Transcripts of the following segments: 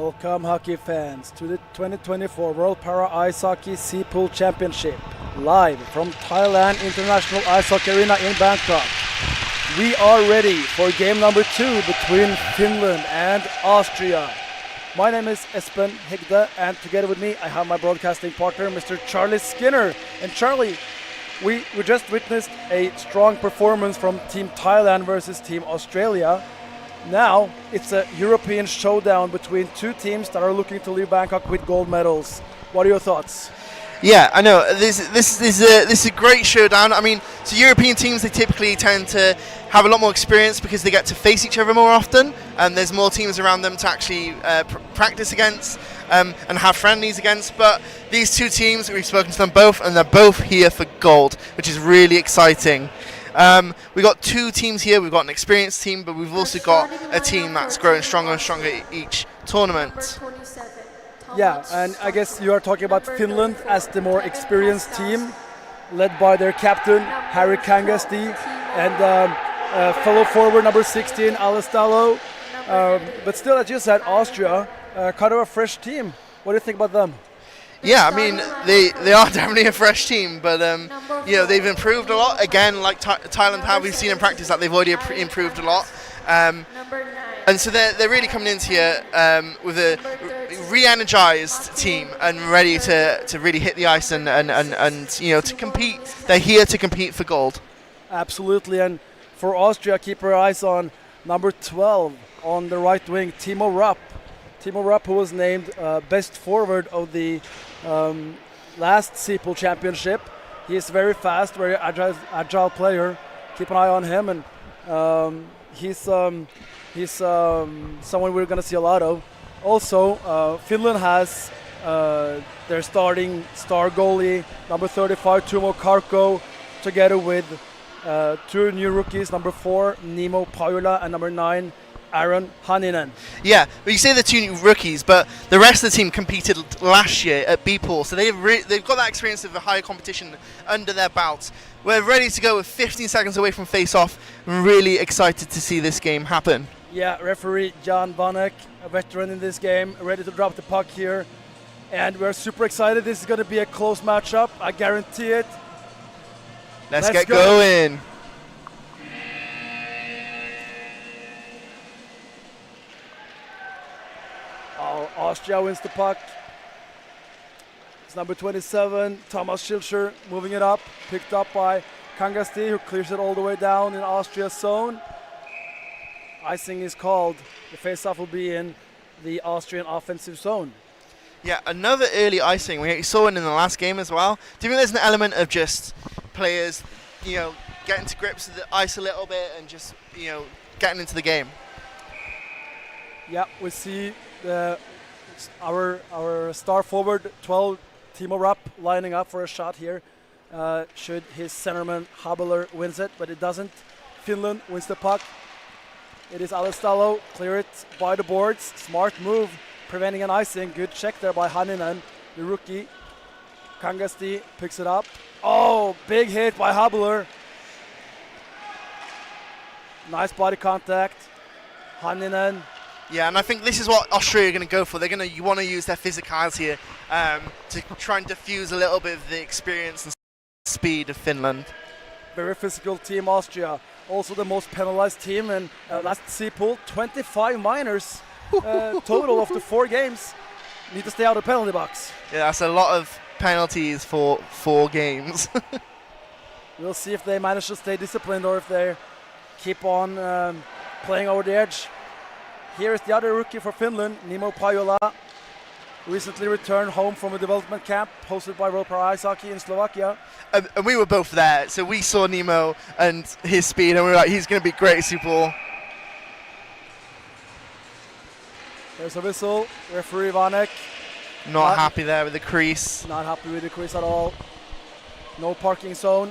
Welcome, hockey fans, to the 2024 World Para Ice Hockey Sea Pool Championship, live from Thailand International Ice Hockey Arena in Bangkok. We are ready for game number 2 between Finland and Austria. My name is Espen Hegde, and together with me I have my broadcasting partner, Mr. Charlie Skinner. And Charlie, we just witnessed a strong performance from Team Thailand versus Team Australia. Now it's a European showdown between two teams that are looking to leave Bangkok with gold medals. What are your thoughts? Yeah, I know. This is a great showdown. I mean, so European teams, they typically tend to have a lot more experience because they get to face each other more often, and there's more teams around them to actually practice against and have friendlies against. But these two teams, we've spoken to them both, and they're both here for gold, which is really exciting. We've got two teams here. We've got an experienced team, but we've also got a team that's growing stronger and stronger each tournament. Yeah, and I guess you are talking about Finland as the more experienced team, led by their captain, Harry Kangasti, and fellow forward number 16, Alistalo. But still, as you said, Austria, kind of a fresh team. What do you think about them? Yeah, I mean, they are definitely a fresh team, but you know, they've improved a lot. Again, like Thailand have, we've seen in practice that they've already improved a lot. And so they're really coming into here with a re-energized team and ready to really hit the ice and you know, to compete. They're here to compete for gold. Absolutely, and for Austria, keep your eyes on number 12 on the right wing, Timo Rapp. Timo Rapp, who was named best forward of the last Sea Pool Championship. He is very fast, very agile player. Keep an eye on him, and he's someone we're going to see a lot of. Also, Finland has their starting star goalie, number 35, Tuomo Karko, together with two new rookies, number 4, Nimo Pajula, and number 9, Aaron Haninen. Yeah, but you say the two new rookies, but the rest of the team competed last year at B-Pool, so they've got that experience of a higher competition under their belts. We're ready to go with 15 seconds away from face-off. Really excited to see this game happen. Yeah, referee Jan Vanek, a veteran in this game, ready to drop the puck here. And we're super excited. This is going to be a close matchup. I guarantee it. Let's get going. Oh, Austria wins the puck. It's number 27, Thomas Schilcher, moving it up. Picked up by Kangasti, who clears it all the way down in Austria's zone. Icing is called. The face-off will be in the Austrian offensive zone. Yeah, another early icing. We saw it in the last game as well. Do you think there's an element of just players, you know, getting to grips with the ice a little bit and just, you know, getting into the game? Yeah, we see our star forward 12, Timo Rapp, lining up for a shot here. Should his centerman Habeler wins it, but it doesn't. Finland wins the puck. It is Alistalo, clear it by the boards. Smart move, preventing an icing. Good check there by Haninen, the rookie. Kangasti picks it up. Oh, big hit by Habeler. Nice body contact. Haninen. Yeah, and I think this is what Australia are going to go for. You want to use their physicality here to try and diffuse a little bit of the experience and speed of Finland. Very physical team, Austria. Also the most penalized team in last Sea Pool. 25 minors total of the 4 games. Need to stay out of the penalty box. Yeah, that's a lot of penalties for 4 games. We'll see if they manage to stay disciplined or if they keep on playing over the edge. Here is the other rookie for Finland, Nimo Pajula, recently returned home from a development camp hosted by World Para Ice Hockey in Slovakia. And we were both there, so we saw Nimo and his speed, and we were like, he's going to be great at Super Bowl. There's a whistle. Referee Vanek. Not happy there with the crease. Not happy with the crease at all. No parking zone.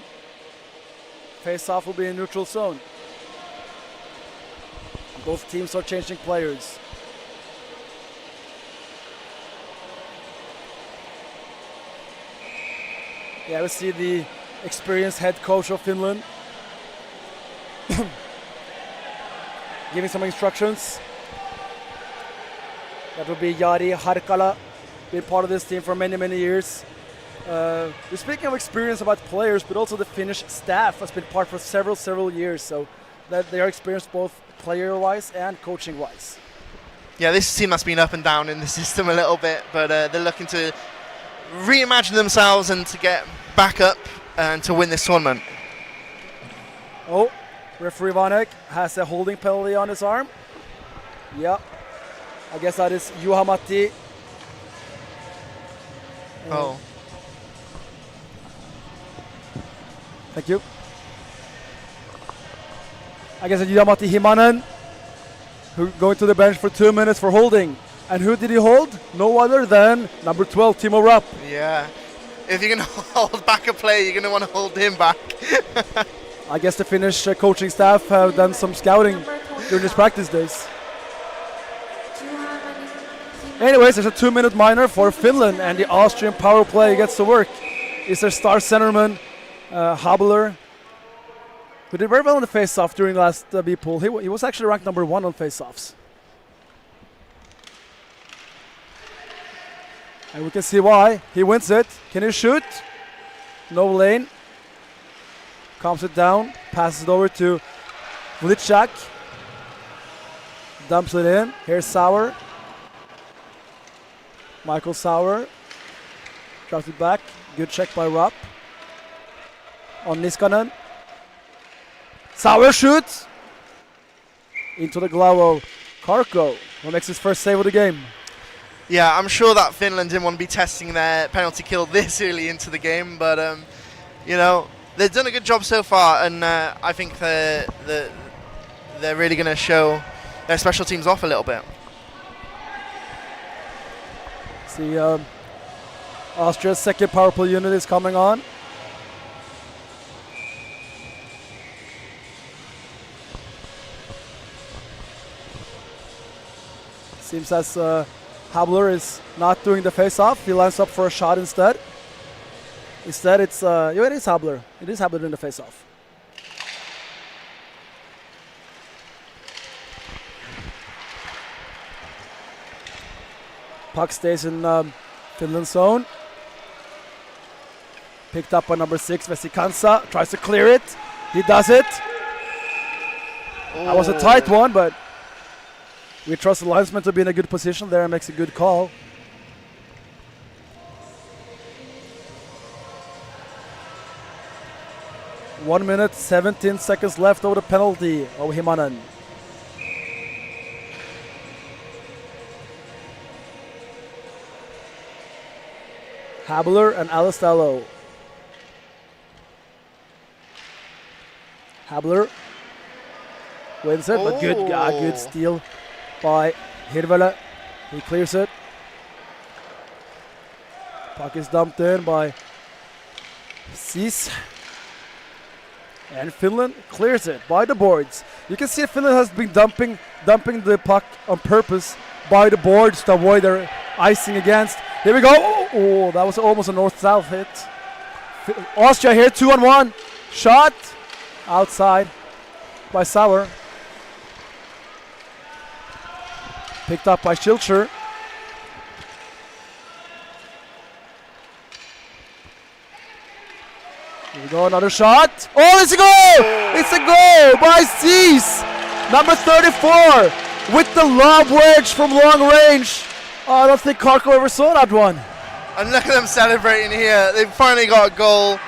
Face-off will be in neutral zone. Both teams are changing players. Yeah, we see the experienced head coach of Finland giving some instructions. That would be Jari Harkala, been part of this team for many, many years. We're speaking of experience about players, but also the Finnish staff has been part for several years, so that they are experienced both player-wise and coaching-wise. Yeah, this team has been up and down in the system a little bit, but they're looking to reimagine themselves and to get back up and to win this tournament. Oh, referee Vanek has a holding penalty on his arm. Yeah, I guess that is Juha-Matti. Oh. Thank you. I guess it's Juha-Matti Himanen, who going to the bench for 2 minutes for holding. And who did he hold? No other than number 12, Timo Rapp. Yeah. If you're going to hold back a player, you're going to want to hold him back. I guess the Finnish coaching staff have done some scouting during his practice days. Anyways, there's a 2-minute minor for Finland, and the Austrian power play gets to work. Is their star centerman, Habler, who did very well in the face-off during the last B pool. He was actually ranked number 1 on face-offs. And we can see why. He wins it. Can he shoot? No lane. Calms it down. Passes it over to Vlitschak. Dumps it in. Here's Sauer. Michael Sauer. Drops it back. Good check by Rapp. On Niskanen. Sauer shoots. Into the glove of Karko, who makes his first save of the game. Yeah, I'm sure that Finland didn't want to be testing their penalty kill this early into the game, but you know, they've done a good job so far, and I think they're really going to show their special teams off a little bit. See, Austria's second power play unit is coming on. Seems as Habler is not doing the face-off. He lines up for a shot instead. Instead, it's it is Habler. It is Habler doing the face-off. Puck stays in Finland's zone. Picked up by number 6, Vesikansa. Tries to clear it. He does it. That was a tight one, but we trust the linesman to be in a good position there and makes a good call. One minute, 17 seconds left over the penalty of Himanen. Habler and Alistello. Habler wins it, but good steal by Hirvelä. He clears it. Puck is dumped in by Sis. And Finland clears it by the boards. You can see Finland has been dumping the puck on purpose by the boards to avoid their icing against. Here we go. Oh, that was almost a north-south hit. Austria here, 2-on-1. Shot outside by Sauer. Picked up by Schilcher. Here we go, another shot. Oh, it's a goal! It's a goal by Cease. Number 34 with the lob wedge from long range. Oh, I don't think Karko ever saw that one. And look at them celebrating here. They've finally got a goal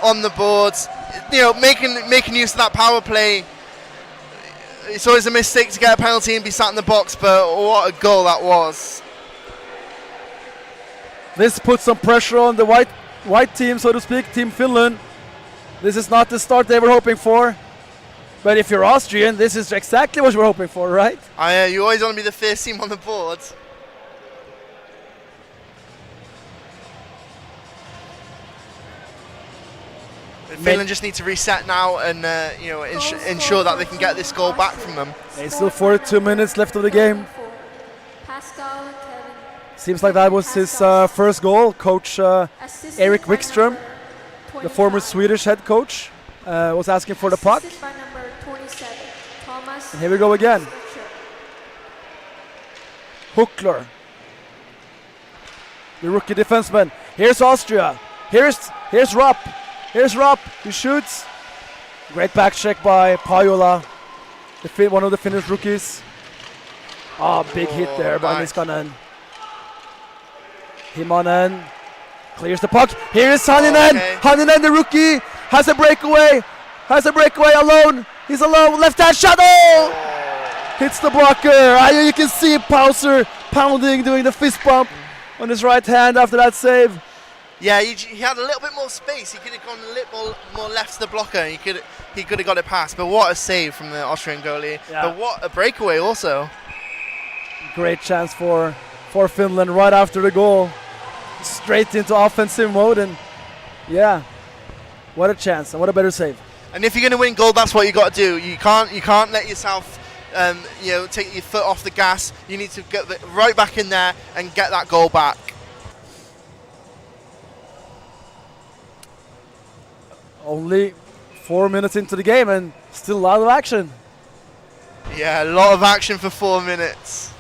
on the boards. You know, making use of that power play. It's always a mistake to get a penalty and be sat in the box, but what a goal that was. This puts some pressure on the white team, so to speak, Team Finland. This is not the start they were hoping for. But if you're Austrian, this is exactly what you were hoping for, right? You always want to be the first team on the board. Finland just need to reset now and ensure that they can get this goal back from them. There's still 42 minutes left of the game. Seems like that was his first goal. Coach Erik Wikström, the former Swedish head coach, was asking for the puck. And here we go again. Huckler. The rookie defenseman. Here's Austria. Here's Rupp. Here's Rupp. He shoots. Great back check by Pajola, one of the Finnish rookies. Big hit there by Niskanen. Himonen clears the puck. Here is Hanninen. Okay. Hanninen, the rookie, has a breakaway. Alone. He's alone. Left-hand shot. Hits the blocker. You can see Pauser pounding, doing the fist bump on his right hand after that save. Yeah, he had a little bit more space. He could have gone a little more left to the blocker. He could have got it past. But what a save from the Austrian goalie. Yeah. But what a breakaway also. Great chance for Finland right after the goal. Straight into offensive mode, and yeah, what a chance and what a better save. And if you're going to win gold, that's what you got to do. You can't let yourself take your foot off the gas. You need to get right back in there and get that goal back. Only 4 minutes into the game and still a lot of action. Yeah, a lot of action for 4 minutes.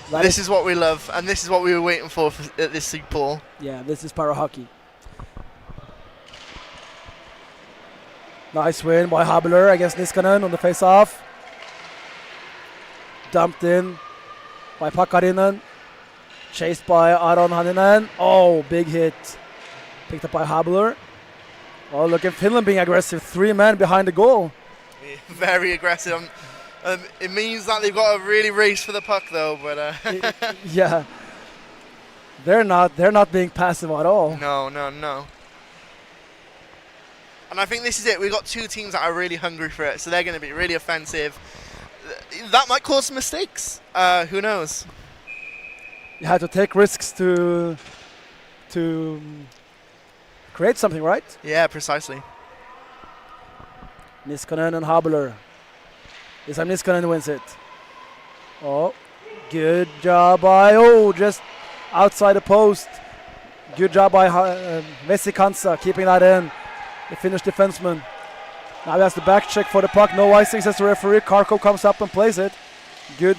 This is what we love, and this is what we were waiting for at this Super Bowl. Yeah, this is para hockey. Nice win by Habeler against Niskanen on the face-off. Dumped in by Pakarinen. Chased by Aron Hanninen. Big hit. Picked up by Habeler. Look at Finland being aggressive. 3 men behind the goal. Yeah, very aggressive. It means that they've got to really race for the puck, though. But yeah, they're not being passive at all. No. And I think this is it. We've got two teams that are really hungry for it, so they're going to be really offensive. That might cause some mistakes. Who knows? You had to take risks to create something, right? Yeah, precisely. Niskanen and Habeler. This time Niskanen wins it. Good job by, just outside the post. Good job by Vesikansa keeping that in. The Finnish defenseman. Now he has the back check for the puck. No icing, says the referee. Karko comes up and plays it. Good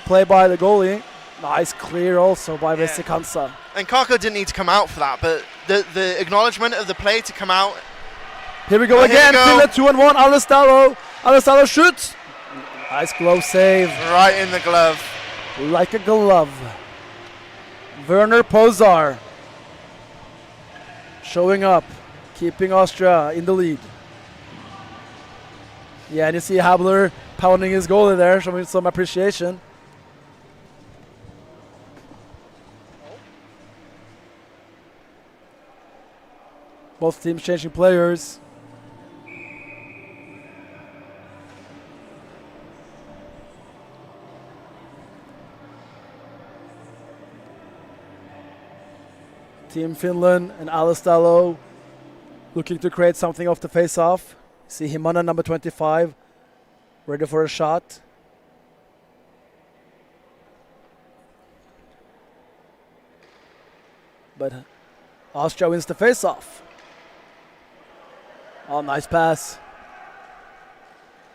play by the goalie. Nice clear also by Vesikansa. And Karko didn't need to come out for that, but the acknowledgement of the play to come out. Here we go again. Finland 2-1. Alestalo shoots. Nice glove save. Right in the glove. Like a glove. Werner Pozar showing up, keeping Austria in the lead. Yeah, and you see Habeler pounding his goalie there, showing some appreciation. Both teams changing players. Team Finland and Alestalo looking to create something off the face-off. See Himonen, number 25, ready for a shot. But Austria wins the face-off. Nice pass.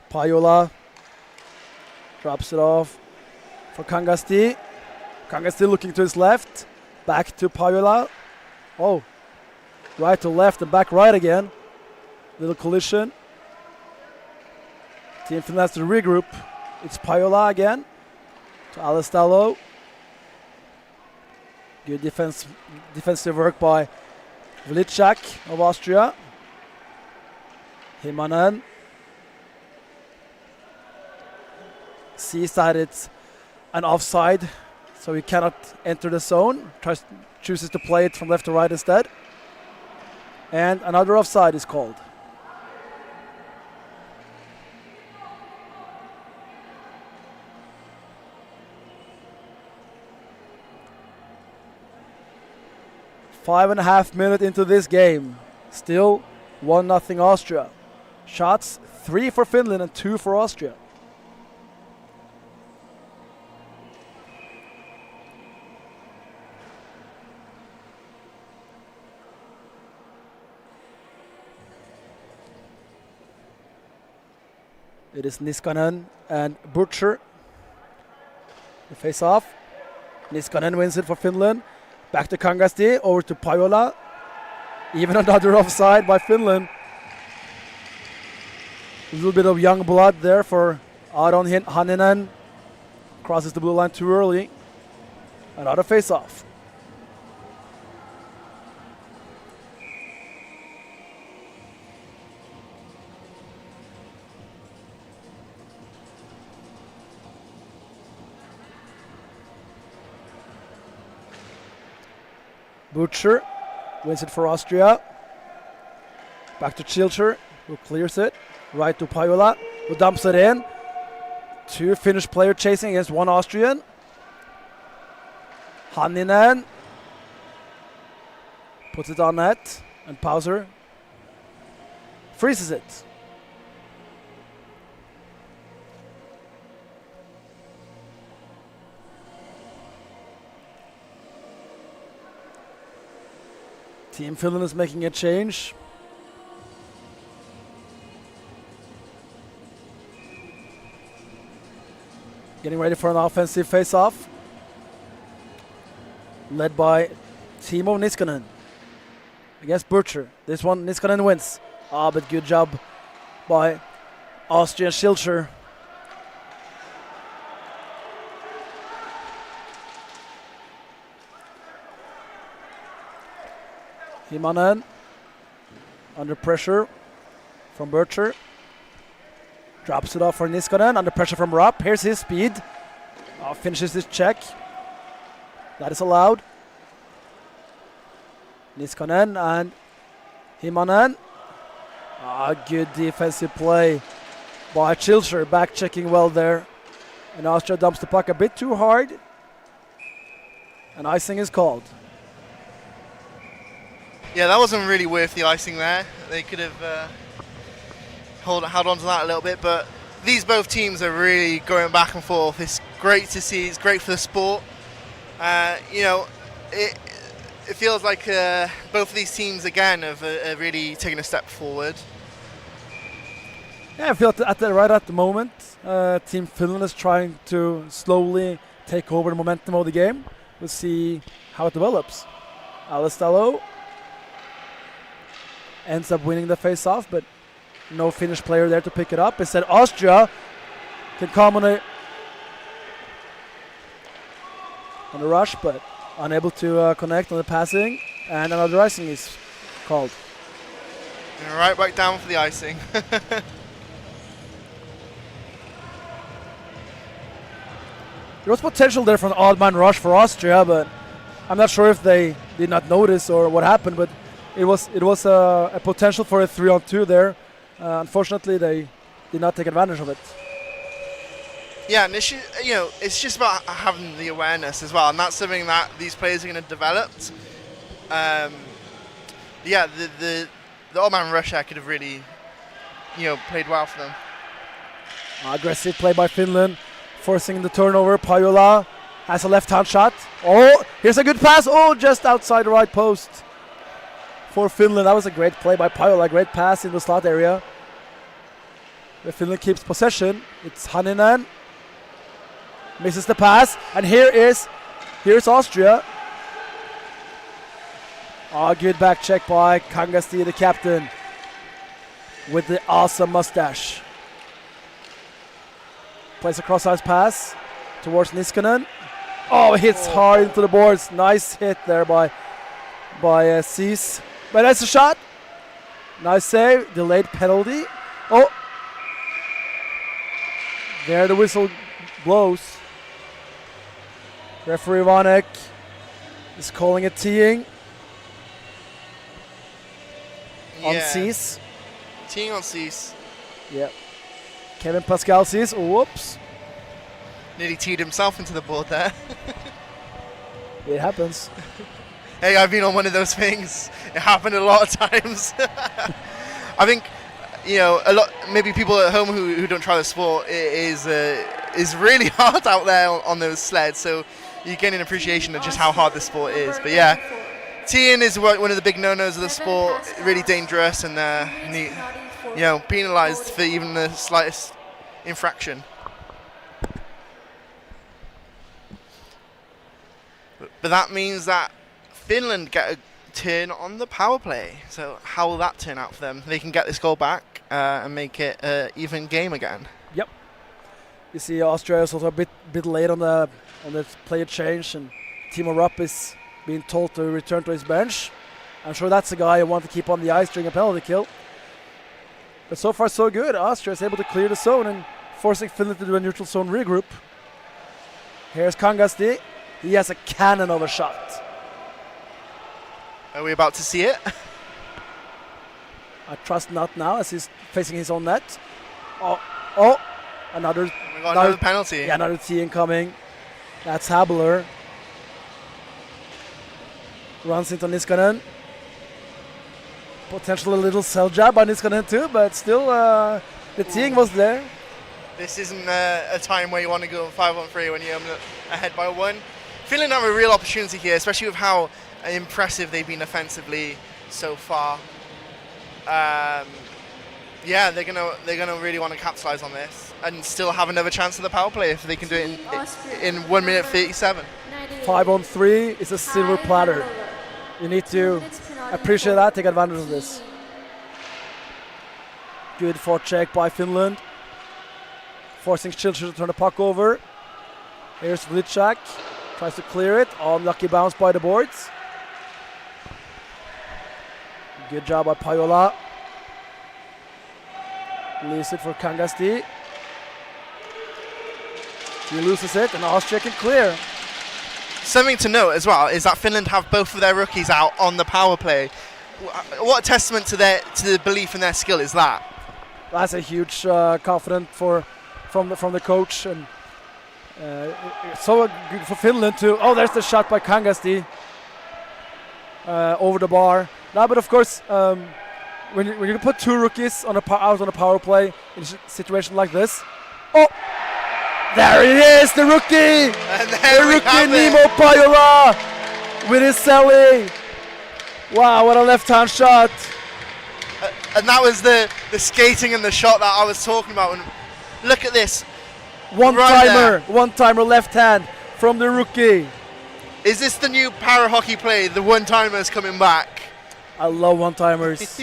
Pajola drops it off for Kangasti. Kangasti looking to his left. Back to Pajola. Right to left and back right again. Little collision. Team Finland has to regroup. It's Pajola again. To Alestalo. Good defensive work by Vlicak of Austria. Himonen sees that it's an offside, so he cannot enter the zone. Chooses to play it from left to right instead. And another offside is called. Five and a half minutes into this game. Still 1-0 Austria. Shots 3 for Finland and 2 for Austria. It is Niskanen and Butcher The face off. Niskanen wins it for Finland. Back to Kangasti, over to Pajola. Even another offside by Finland. A little bit of young blood there for Aron Hanninen. Crosses the blue line too early. Another face off. Butcher wins it for Austria. Back to Chilcher, who clears it. Right to Pajola, who dumps it in. Two Finnish players chasing against one Austrian. Hanninen puts it on net, and Pauser freezes it. Team Finland is making a change. Getting ready for an offensive face-off. Led by Timo Niskanen against Butcher. This one Niskanen wins. But good job by Austrian Schilcher. Himanen under pressure from Butcher. Drops it off for Niskanen, under pressure from Rapp. Here's his speed. Finishes his check. That is allowed. Niskanen and Himanen. Good defensive play by Chilcher. Back checking well there. And Austria dumps the puck a bit too hard. And icing is called. Yeah, that wasn't really worth the icing there. They could have held on to that a little bit, but these both teams are really going back and forth. It's great to see. It's great for the sport. It feels like both of these teams again have really taken a step forward. Yeah, I feel right at the moment, Team Finland is trying to slowly take over the momentum of the game. We'll see how it develops. Alistalo ends up winning the face-off, but no Finnish player there to pick it up. Instead, Austria can come on the rush, but unable to connect on the passing, and another icing is called. And right back down for the icing. There was potential there for an odd man rush for Austria, but I'm not sure if they did not notice or what happened, but it was a potential for a 3-on-2 there. Unfortunately, they did not take advantage of it. Yeah, and it's just about having the awareness as well, and that's something that these players are going to develop. The odd man rush could have really, played well for them. Aggressive play by Finland, forcing the turnover. Pajola has a left-hand shot. Oh, here's a good pass. Oh, just outside the right post for Finland. That was a great play by Pajola. Great pass in the slot area. But Finland keeps possession. It's Hanninen. Misses the pass. And here's Austria. Good back check by Kangasti, the captain, with the awesome mustache. Plays a cross-ice pass towards Niskanen. Hits hard into the boards. Nice hit there by Cease. But that's a shot. Nice save. Delayed penalty. There the whistle blows. Referee Vanek is calling it teeing on Cease. Teeing on Cease. Yeah. Kevin Pascal Cease. Whoops. Nearly teed himself into the board there. It happens. Hey, I've been on one of those things. It happened a lot of times. I think, maybe people at home who don't try the sport, it is really hard out there on those sleds. So you get an appreciation of just how hard the sport is. But yeah, teeing is one of the big no-nos of the sport. Really dangerous and penalised for even the slightest infraction. But that means that Finland get a turn on the power play. So how will that turn out for them? They can get this goal back and make it an even game again. Yep. You see Austria is also a bit late on the player change, and Timo Rupp is being told to return to his bench. I'm sure that's the guy I want to keep on the ice during a penalty kill. But so far so good. Austria is able to clear the zone and forcing Finland to do a neutral zone regroup. Here's Kangasti. He has a cannon of a shot. Are we about to see it? I trust not now as he's facing his own net. Oh, another. We got another penalty. Yeah, another T incoming. That's Habler. Runs into Niskanen. Potentially a little cell jab by Niskanen too, but still the teeing was there. This isn't a time where you want to go 5-on-3 when you're ahead by 1. Finland have a real opportunity here, especially with how impressive they've been offensively so far. Yeah, they're gonna really want to capitalize on this and still have another chance at the power play if they can do it in 1 minute 37. 5-on-3 is a silver platter. You need to appreciate that, take advantage of this. Good forecheck by Finland. Forcing Schilcher to turn the puck over. Here's Vlicak. Tries to clear it. Unlucky bounce by the boards. Good job by Pajola. Leaves it for Kangasti. He loses it and Austria can clear. Something to note as well is that Finland have both of their rookies out on the power play. What a testament to the belief in their skill is that. That's a huge confidence from the coach, and so good for Finland too. Oh, there's the shot by Kangasti over the bar. Now, but of course, when you put two rookies out on a power play in a situation like this, oh, there it is, the rookie, Nimo Pajola with his celly. Wow, what a left-hand shot! And that was the skating and the shot that I was talking about. And look at this. One-timer left hand from the rookie. Is this the new para hockey play? The one-timers coming back. I love one-timers.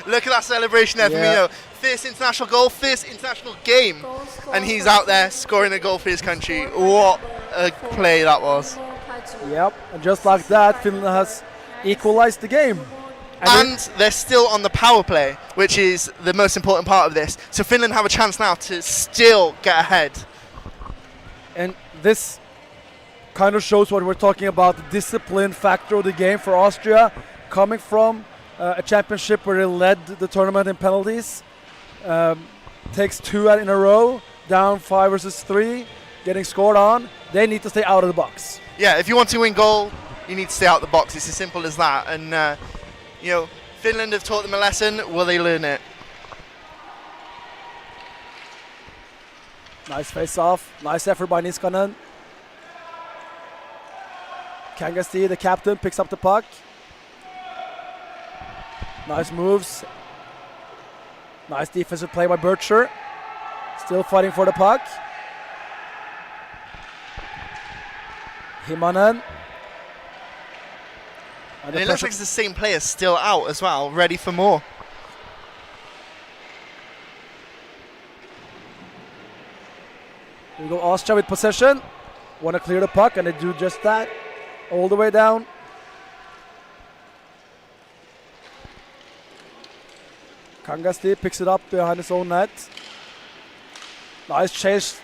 Look at that celebration there for Mino. First international goal, first international game. And he's out there scoring a goal for his country. What a play that was. Yep, and just like that, Finland has equalized the game. And they're still on the power play, which is the most important part of this. So Finland have a chance now to still get ahead. And this kind of shows what we're talking about, the discipline factor of the game for Austria, coming from a championship where they led the tournament in penalties. Takes 2 in a row, down 5 versus 3, getting scored on. They need to stay out of the box. Yeah, if you want to win goal, you need to stay out of the box. It's as simple as that. And you know, Finland have taught them a lesson. Will they learn it? Nice face-off. Nice effort by Niskanen. Kangasti, the captain, picks up the puck. Nice moves. Nice defensive play by Bircher. Still fighting for the puck. Himanen. And it looks like it's the same player still out as well, ready for more. Here we go, Austria with possession. Want to clear the puck, and they do just that. All the way down. Kangasti picks it up behind his own net. Nice chase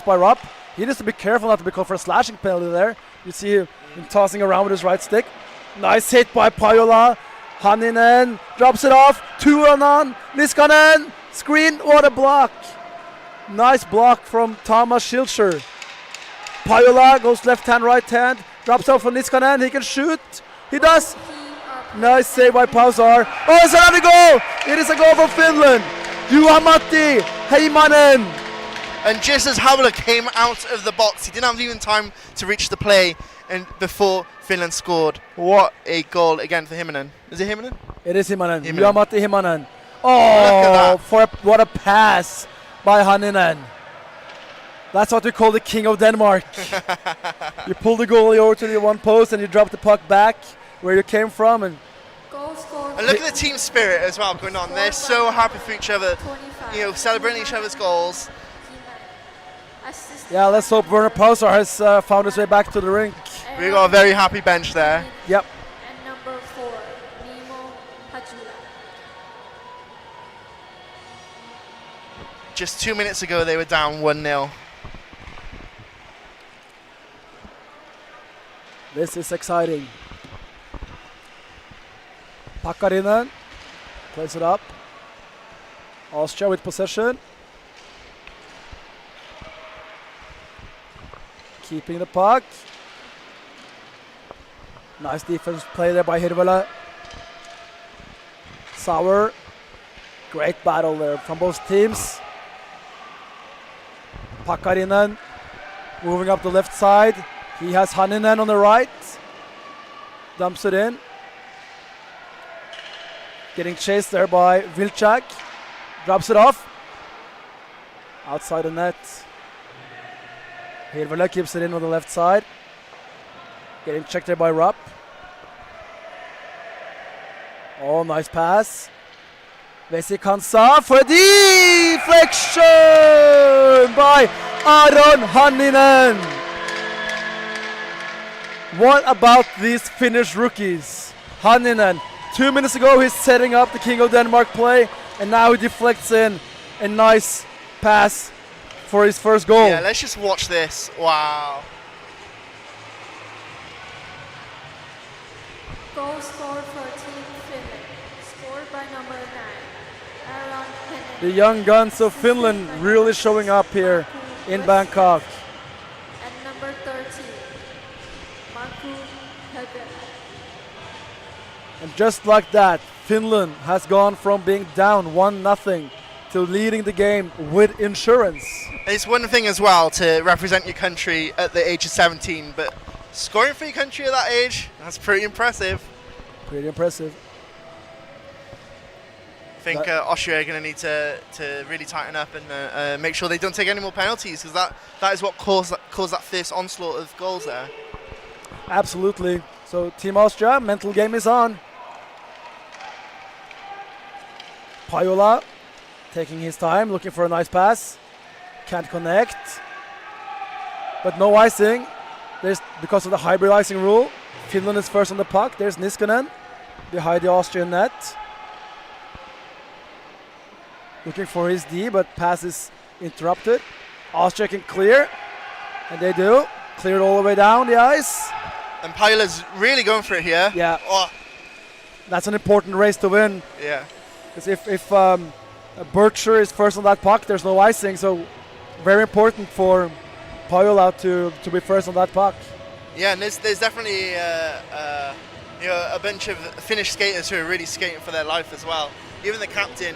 by Rupp. He needs to be careful not to be called for a slashing penalty there. You see him tossing around with his right stick. Nice hit by Pajola. Hanninen drops it off. 2-on. Niskanen. Screen. What a block. Nice block from Thomas Schilcher. Pajola goes left hand, right hand. Drops out for Niskanen. He can shoot. He does. Nice save by Pausar. Oh, it's another goal. It is a goal for Finland. Juha-Matti Heimanen. And just as Havla came out of the box, he didn't have even time to reach the play, and before Finland scored. What a goal again for Himanen. Is it Himanen? It is Himanen. Juha-Matti Himanen. Oh, what a pass by Hanninen. That's what we call the King of Denmark. You pull the goalie over to the one post and you drop the puck back where you came from. And And look at the team spirit as well going on. They're so happy for each other, celebrating each other's goals. yeah, let's hope Werner Pausar has found his way back to the rink. We got a very happy bench there. Yep. And number 4, Nemo Hajula. Just 2 minutes ago, they were down 1-0. This is exciting. Pakarinen plays it up. Austria with possession. Keeping the puck. Nice defense play there by Hirvola. Sauer. Great battle there from both teams. Pakarinen moving up the left side. He has Hanninen on the right. Dumps it in. Getting chased there by Vilcek. Drops it off. Outside the net. Hirvola keeps it in on the left side. Getting checked there by Rupp. Oh, nice pass. Vesikansa for a deflection by Aron Hanninen. What about these Finnish rookies? Hanninen, 2 minutes ago he's setting up the King of Denmark play, and now he deflects in a nice pass for his first goal. Yeah, let's just watch this. Wow. Goal scored for Team Finland. Scored by number 9, Aron Hanninen. The young guns of Finland really showing up here in Bangkok. And number 13, Markku Helbert. And just like that, Finland has gone from being down 1-0 to leading the game with insurance. It's one thing as well to represent your country at the age of 17, but scoring for your country at that age, that's pretty impressive. Pretty impressive. I think Austria are going to need to really tighten up and make sure they don't take any more penalties, because that is what caused that fierce onslaught of goals there. Absolutely. So Team Austria, mental game is on. Pajola taking his time, looking for a nice pass. Can't connect. But no icing. There's, because of the hybrid icing rule, Finland is first on the puck. There's Niskanen behind the Austrian net. Looking for his D, but pass is interrupted. Austria can clear, and they do. Cleared all the way down the ice. And Pajola's really going for it here. Yeah. Oh, That's an important race to win. yeah. Because if Bircher is first on that puck, there's no icing. So very important for Pajola to be first on that puck. Yeah, and there's definitely a bunch of Finnish skaters who are really skating for their life as well. Even the captain,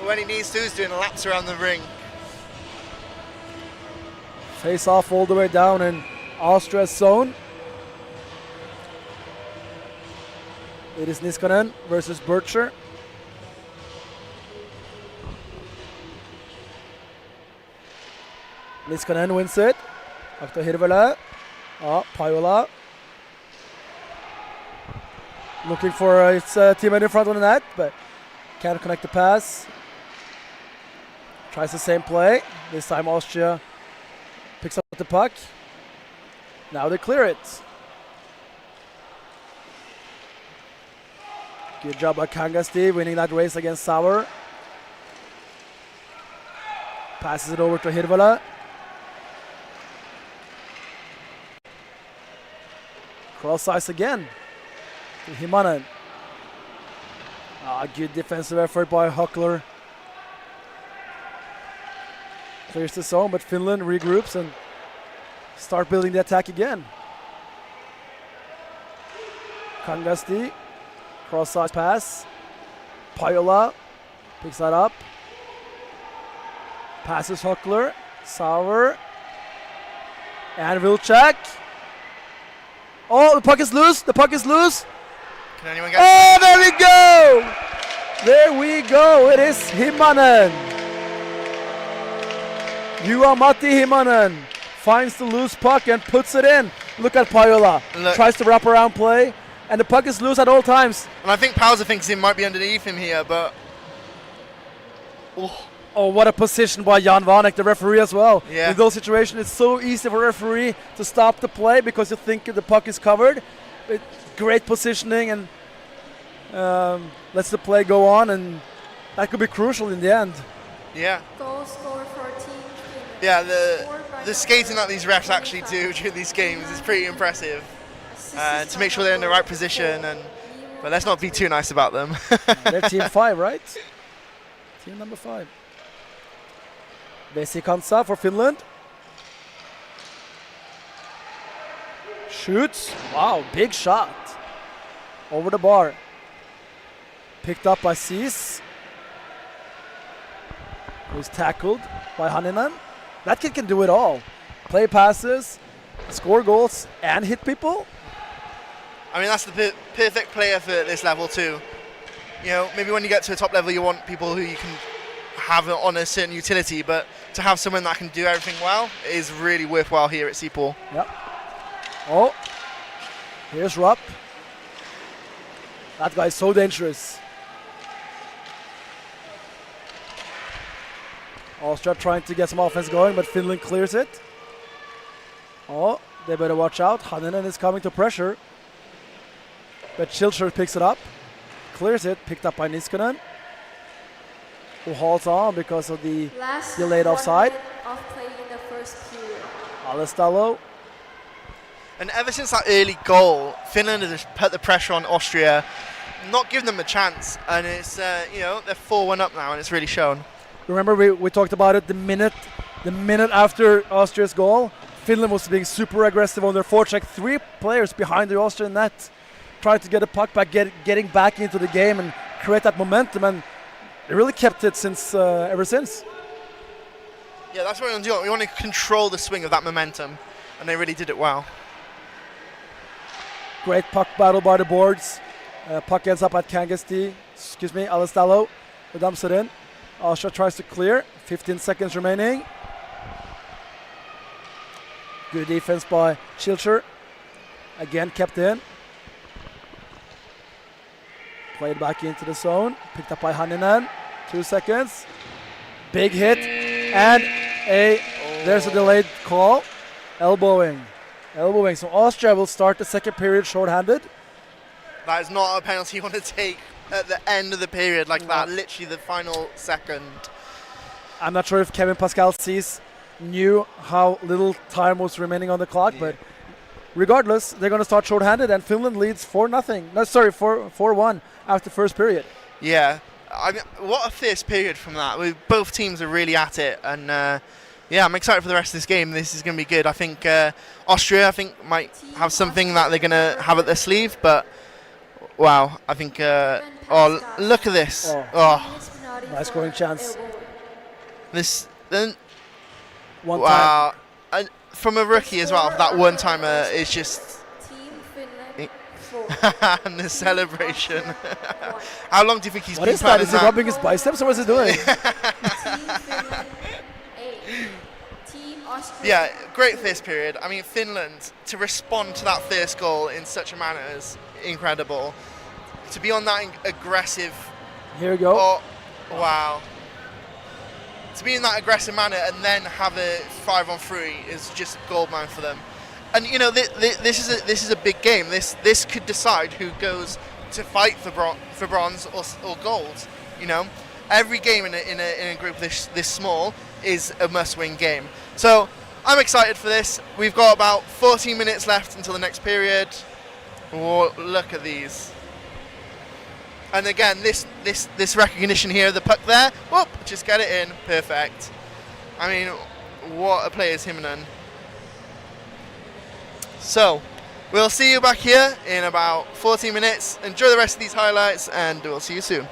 when he needs to, is doing laps around the ring. Face off all the way down in Austria's zone. It is Niskanen versus Bircher. Niskanen wins it. Back to Hirvola. Pajola. Looking for his teammate in front of the net, but can't connect the pass. Tries the same play. This time Austria picks up the puck. Now they clear it. Good job by Kangasti winning that race against Sauer. Passes it over to Hirvola. Cross ice again to Himanen. Good defensive effort by Huckler. Clears the zone, but Finland regroups and start building the attack again. Kangasti. Cross ice pass. Pajola picks that up. Passes Huckler. Sauer. And Vilcek. Oh, the puck is loose. The puck is loose. Can anyone get? Oh, there we go. There we go. It is Himanen. Matti Himanen finds the loose puck and puts it in. Look at Pajola. Look. Tries to wrap around play, and the puck is loose at all times. And I think Pauser thinks he might be underneath him here, but... Oh, what a position by Jan Vanek, the referee as well. Yeah. In those situations, it's so easy for a referee to stop the play because you think the puck is covered. Great positioning and lets the play go on, and that could be crucial in the end. Yeah. Goal score for Team Finland. Yeah, Scored by the skating that these refs actually do during these games is pretty impressive. To make sure they're in the right position, but let's not be too nice about them. They're team 5, right? Team number 5. Vesikansa for Finland. Shoots. Wow, big shot. Over the bar. Picked up by Cees. Who's tackled by Haninen. That kid can do it all. Play passes, score goals, and hit people. I mean, that's the perfect player for this level too. You know, maybe when you get to a top level, you want people who you can have on a certain utility, but to have someone that can do everything well is really worthwhile here at Seapool. Yep. Oh, here's Rupp. That guy's so dangerous. Austria trying to get some offense going, but Finland clears it. Oh, they better watch out. Haninen is coming to pressure. But Schilcher picks it up. Clears it, picked up by Niskanen, who halts on because of the Last delayed offside. 1 minute of play in the first period. Alestalo. And ever since that early goal, Finland has put the pressure on Austria, not giving them a chance, and it's you know, they're 4-1 up now, and it's really shown. Remember we talked about it the minute after Austria's goal. Finland was being super aggressive on their forecheck. 3 players behind the Austrian net, trying to get a puck back, getting back into the game and create that momentum, and they really kept it since ever since. Yeah, that's what we want to do. We want to control the swing of that momentum, and they really did it well. Great puck battle by the boards. Puck ends up at Alestalo, who dumps it in. Austria tries to clear. 15 seconds remaining. Good defense by Schilcher. Again kept in. Played back into the zone. Picked up by Haninen. 2 seconds. Big hit. And there's a delayed call. Elbowing. So Austria will start the second period shorthanded. That is not a penalty you want to take at the end of the period like that, literally the final second. I'm not sure if Kevin Pascal knew how little time was remaining on the clock, but regardless, they're going to start shorthanded, and Finland leads 4-1 after first period. Yeah, I mean, what a fierce period from that. Both teams are really at it, and yeah, I'm excited for the rest of this game. This is going to be good. I think Austria, might have something that they're going to have at their sleeve, but wow, I think, oh, look at this. Oh. Nice scoring chance. This, then, One wow. And from a rookie as well, that one-timer is just... Team Finland 4. and the celebration. How long do you think he's What been is that? planning Is he rubbing his biceps, or what is he doing? Team Finland 8. Team Austria. Yeah, great first period. I mean, Finland, to respond to that first goal in such a manner is incredible. To be on that aggressive... Here we go. Oh, wow. To be in that aggressive manner and then have a 5-on-3 is just goldmine for them. And you know, this is a big game. This could decide who goes to fight for bronze or gold. You know, every game in a group this small is a must-win game. So I'm excited for this. We've got about 14 minutes left until the next period. Oh, look at these. And again, this recognition here, the puck there, whoop, just get it in, perfect. I mean, what a player is Himanen. So, we'll see you back here in about 14 minutes. Enjoy the rest of these highlights, and we'll see you soon.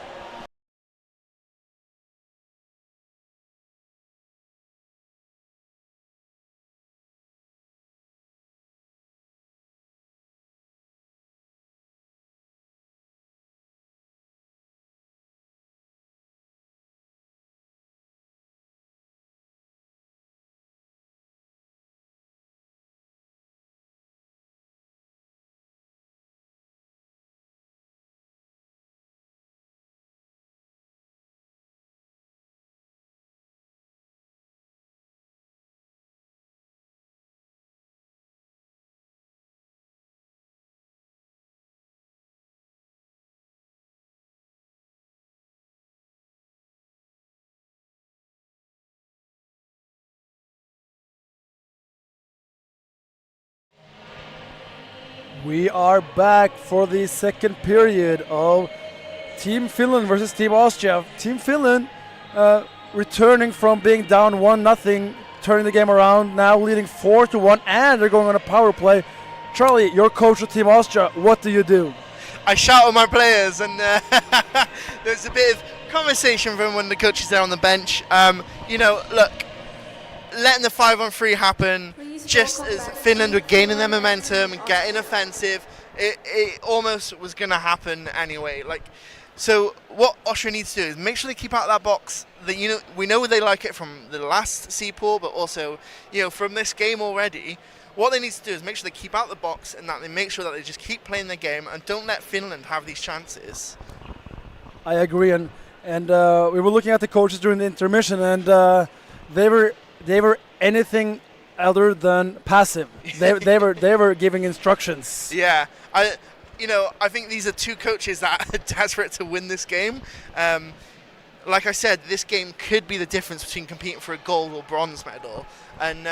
We are back for the second period of Team Finland versus Team Austria. Team Finland returning from being down 1-0, turning the game around, now leading 4-1, and they're going on a power play. Charlie, you're coach of Team Austria. What do you do? I shout at my players, and there's a bit of conversation from one of the coaches there on the bench. Look, letting the 5-on-3 happen, Please just welcome as back Finland were Team gaining their Finland momentum and versus getting Austria. offensive, it almost was going to happen anyway. So what Austria needs to do is make sure they keep out of that box. We know they like it from the last C pool, but also from this game already. What they need to do is make sure they keep out the box and that they make sure that they just keep playing their game and don't let Finland have these chances. I agree, and we were looking at the coaches during the intermission, and they were anything other than passive. They were giving instructions. Yeah, I think these are two coaches that are desperate to win this game. Like I said, this game could be the difference between competing for a gold or bronze medal. And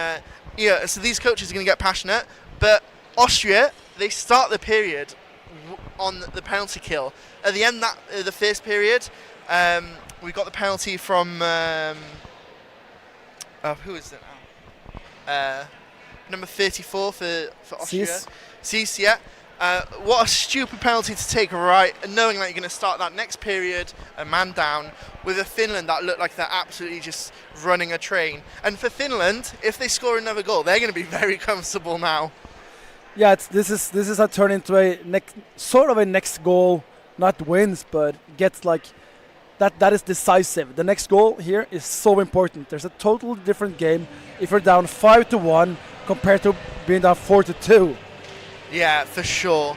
so these coaches are going to get passionate. But Austria, they start the period on the penalty kill. At the end of the first period, we got the penalty from who is it now? Number 34 for Austria. Cease, yeah. What a stupid penalty to take, right? Knowing that you're going to start that next period, a man down, with a Finland that looked like they're absolutely just running a train. And for Finland, if they score another goal, they're going to be very comfortable now. Yeah, this is a turn into a next goal, not wins, but gets like that is decisive. The next goal here is so important. There's a totally different game if you're down 5-1 compared to being down 4-2. Yeah, for sure.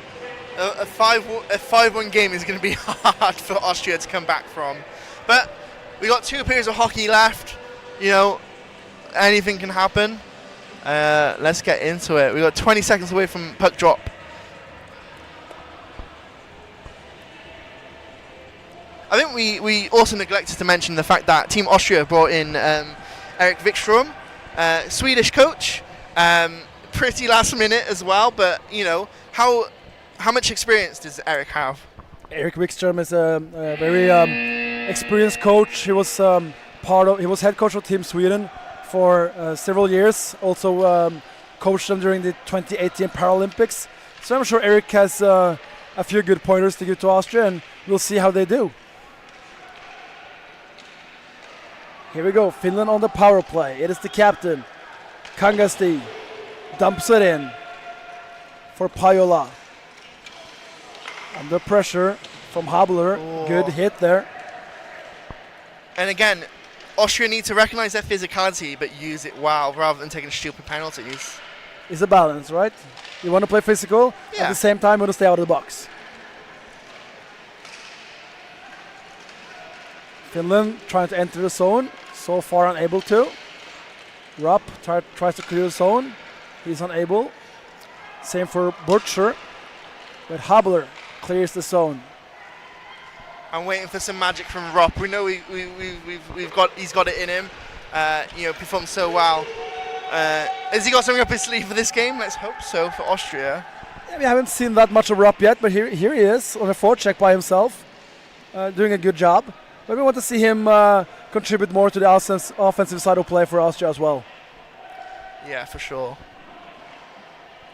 A 5-1 game is going to be hard for Austria to come back from. But we got 2 periods of hockey left. Anything can happen. Let's get into it. We got 20 seconds away from puck drop. I think we also neglected to mention the fact that Team Austria brought in Erik Wikström, Swedish coach. Pretty last minute as well, but how much experience does Erik have? Erik Wikström is a very experienced coach. He was he was head coach of Team Sweden for several years. Also coached them during the 2018 Paralympics. So I'm sure Erik has a few good pointers to give to Austria, and we'll see how they do. Here we go, Finland on the power play. It is the captain, Kangasti. Dumps it in for Pajola. Under pressure from Habler. Oh. Good hit there. And again, Austria need to recognize their physicality but use it well rather than taking stupid penalties. It's a balance, right? You want to play physical, Yeah. at the same time you want to stay out of the box. Finland trying to enter the zone, so far unable to. Rupp tries to clear the zone. He's unable. Same for Butcher. But Habler clears the zone. I'm waiting for some magic from Rupp. We know he's got it in him. Performed so well. Has he got something up his sleeve for this game? Let's hope so for Austria. Yeah, we haven't seen that much of Rupp yet, but here he is on a forecheck by himself, doing a good job. But we want to see him contribute more to the offensive side of play for Austria as well. Yeah, for sure.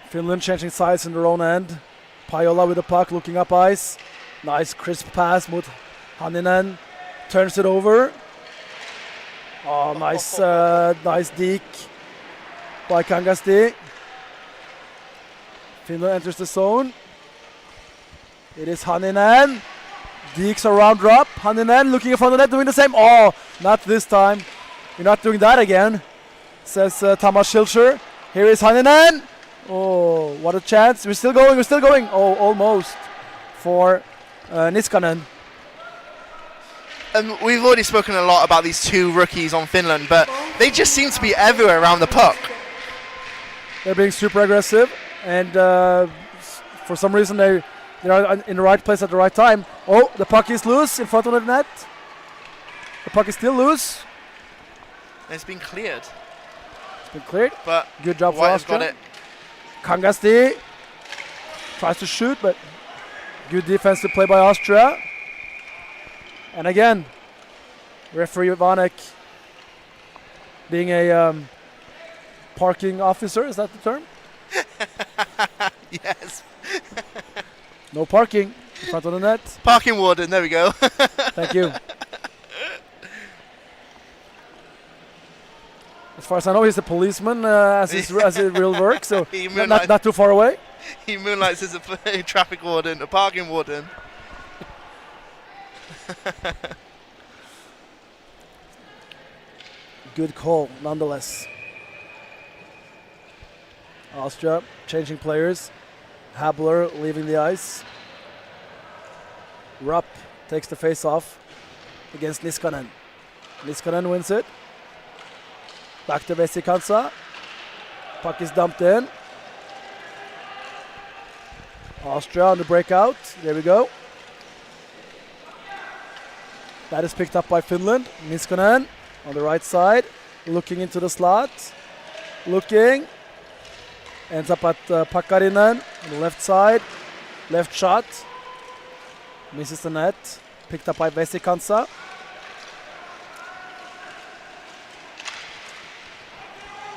Finland changing sides in their own end. Pajola with the puck, looking up ice. Nice crisp pass, Mut Hanninen turns it over. Oh, nice deke by Kangasti. Finland enters the zone. It is Hanninen. Dekes around Rupp. Hanninen looking in front of the net, doing the same. Oh, not this time. You're not doing that again, says Tamas Schilcher. Here is Hanninen. Oh, what a chance. We're still going. Oh, almost for Niskanen. We've already spoken a lot about these 2 rookies on Finland, but they just seem to be everywhere around the puck. They're being super aggressive, and for some reason they are in the right place at the right time. Oh, the puck is loose in front of the net. The puck is still loose. It's been cleared. It's been cleared. But good job for White has Austria. got it. Kangasti. Tries to shoot, but good defensive play by Austria. And again, referee Vanek being a parking officer, is that the term? Yes. No parking in front of the net. Parking warden, there we go. Thank you. As far as I know, he's a policeman as his real work, so He not too far away. He moonlights as a traffic warden, a parking warden. Good call, nonetheless. Austria changing players. Habler leaving the ice. Rupp takes the face off against Niskanen. Niskanen wins it. Back to Vesikansa. Puck is dumped in. Austria on the breakout. There we go. That is picked up by Finland. Niskanen on the right side. Looking into the slot. Looking. Ends up at Pakarinen on the left side. Left shot. Misses the net. Picked up by Vesikansa.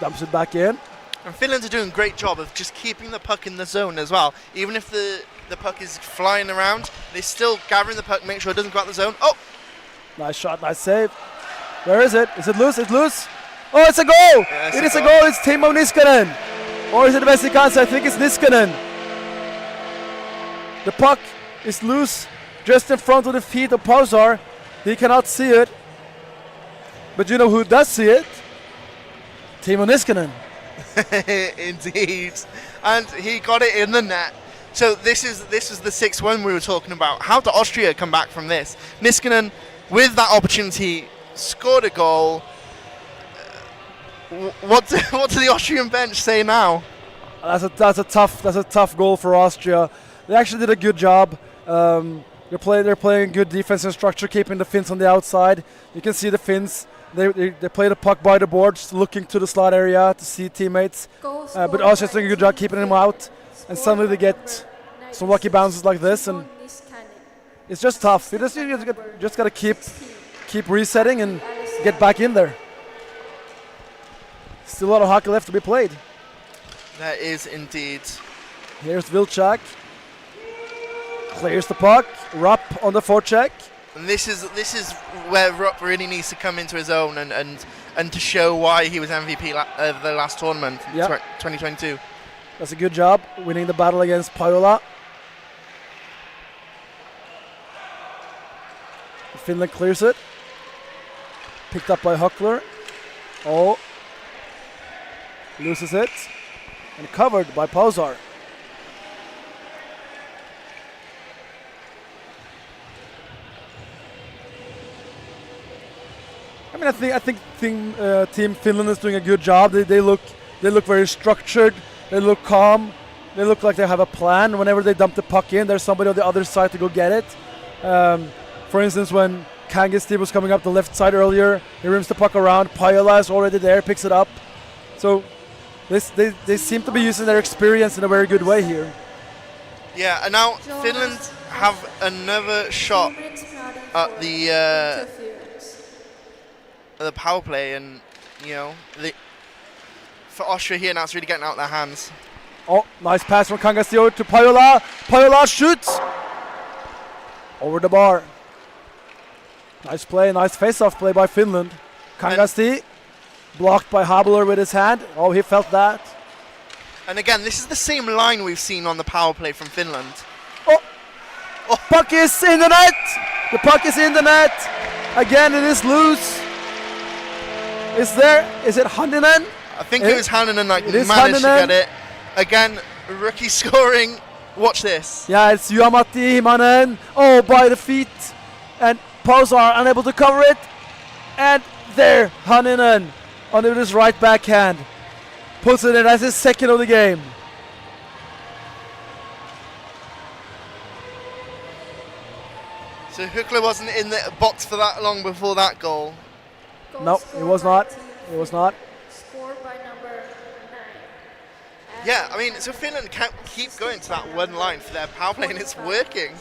Dumps it back in. And Finland are doing a great job of just keeping the puck in the zone as well. Even if the puck is flying around, they're still gathering the puck, make sure it doesn't go out the zone. Oh! Nice shot, nice save. Where is it? Is it loose? It's loose. Oh, it's a goal! Yeah, it is a goal. It's Timo Niskanen. Or is it Vesikansa? I think it's Niskanen. The puck is loose just in front of the feet of Pausar. He cannot see it. But you know who does see it? Timo Niskanen. Indeed. And he got it in the net. So this is the 6-1 we were talking about. How did Austria come back from this? Niskanen, with that opportunity, scored a goal. What do the Austrian bench say now? That's a tough goal for Austria. They actually did a good job. They're playing good defensive structure, keeping the Finns on the outside. You can see the Finns. They play the puck by the boards, looking to the slot area to see teammates. But Austria's doing a good job keeping them out. And suddenly they get some lucky bounces like this, and it's just tough. You just got to keep resetting and get back in there. Still a lot of hockey left to be played. There is indeed. Here's Vilcek. Clears the puck. Rupp on the forecheck. And this is where Rupp really needs to come into his own and to show why he was MVP of the last tournament, 2022. That's a good job, winning the battle against Pajola. Finland clears it. Picked up by Huckler. Oh. Loses it. And covered by Pausar. I mean, I think Team Finland is doing a good job. They look very structured. They look calm. They look like they have a plan. Whenever they dump the puck in, there's somebody on the other side to go get it. For instance, when Kangas was coming up the left side earlier, he rims the puck around. Pajola is already there, picks it up. So they seem to be using their experience in a very good way here. Yeah, and now Finland have another shot at the power play, and for Austria here now it's really getting out of their hands. Oh, nice pass from Kangasio to Pajola. Pajola shoots over the bar. Nice play, nice face-off play by Finland. Kangasti blocked by Habler with his hand. Oh, he felt that. And again, this is the same line we've seen on the power play from Finland. Oh, puck is in the net. The puck is in the net. Again, it is loose. Is it Hanninen? I think it was Hanninen that managed to get it. Again, rookie scoring. Watch this. Yeah, it's Juha-Matti Himanen. Oh, by the feet. And Pausar unable to cover it. And there, Hanninen on his right backhand. Puts it in as his second of the game. So Huckler wasn't in the box for that long before that goal. No, it was not. It was not. Scored by number 9, Yeah, I mean, so Finland can't keep going to that one line for their power play, and it's working.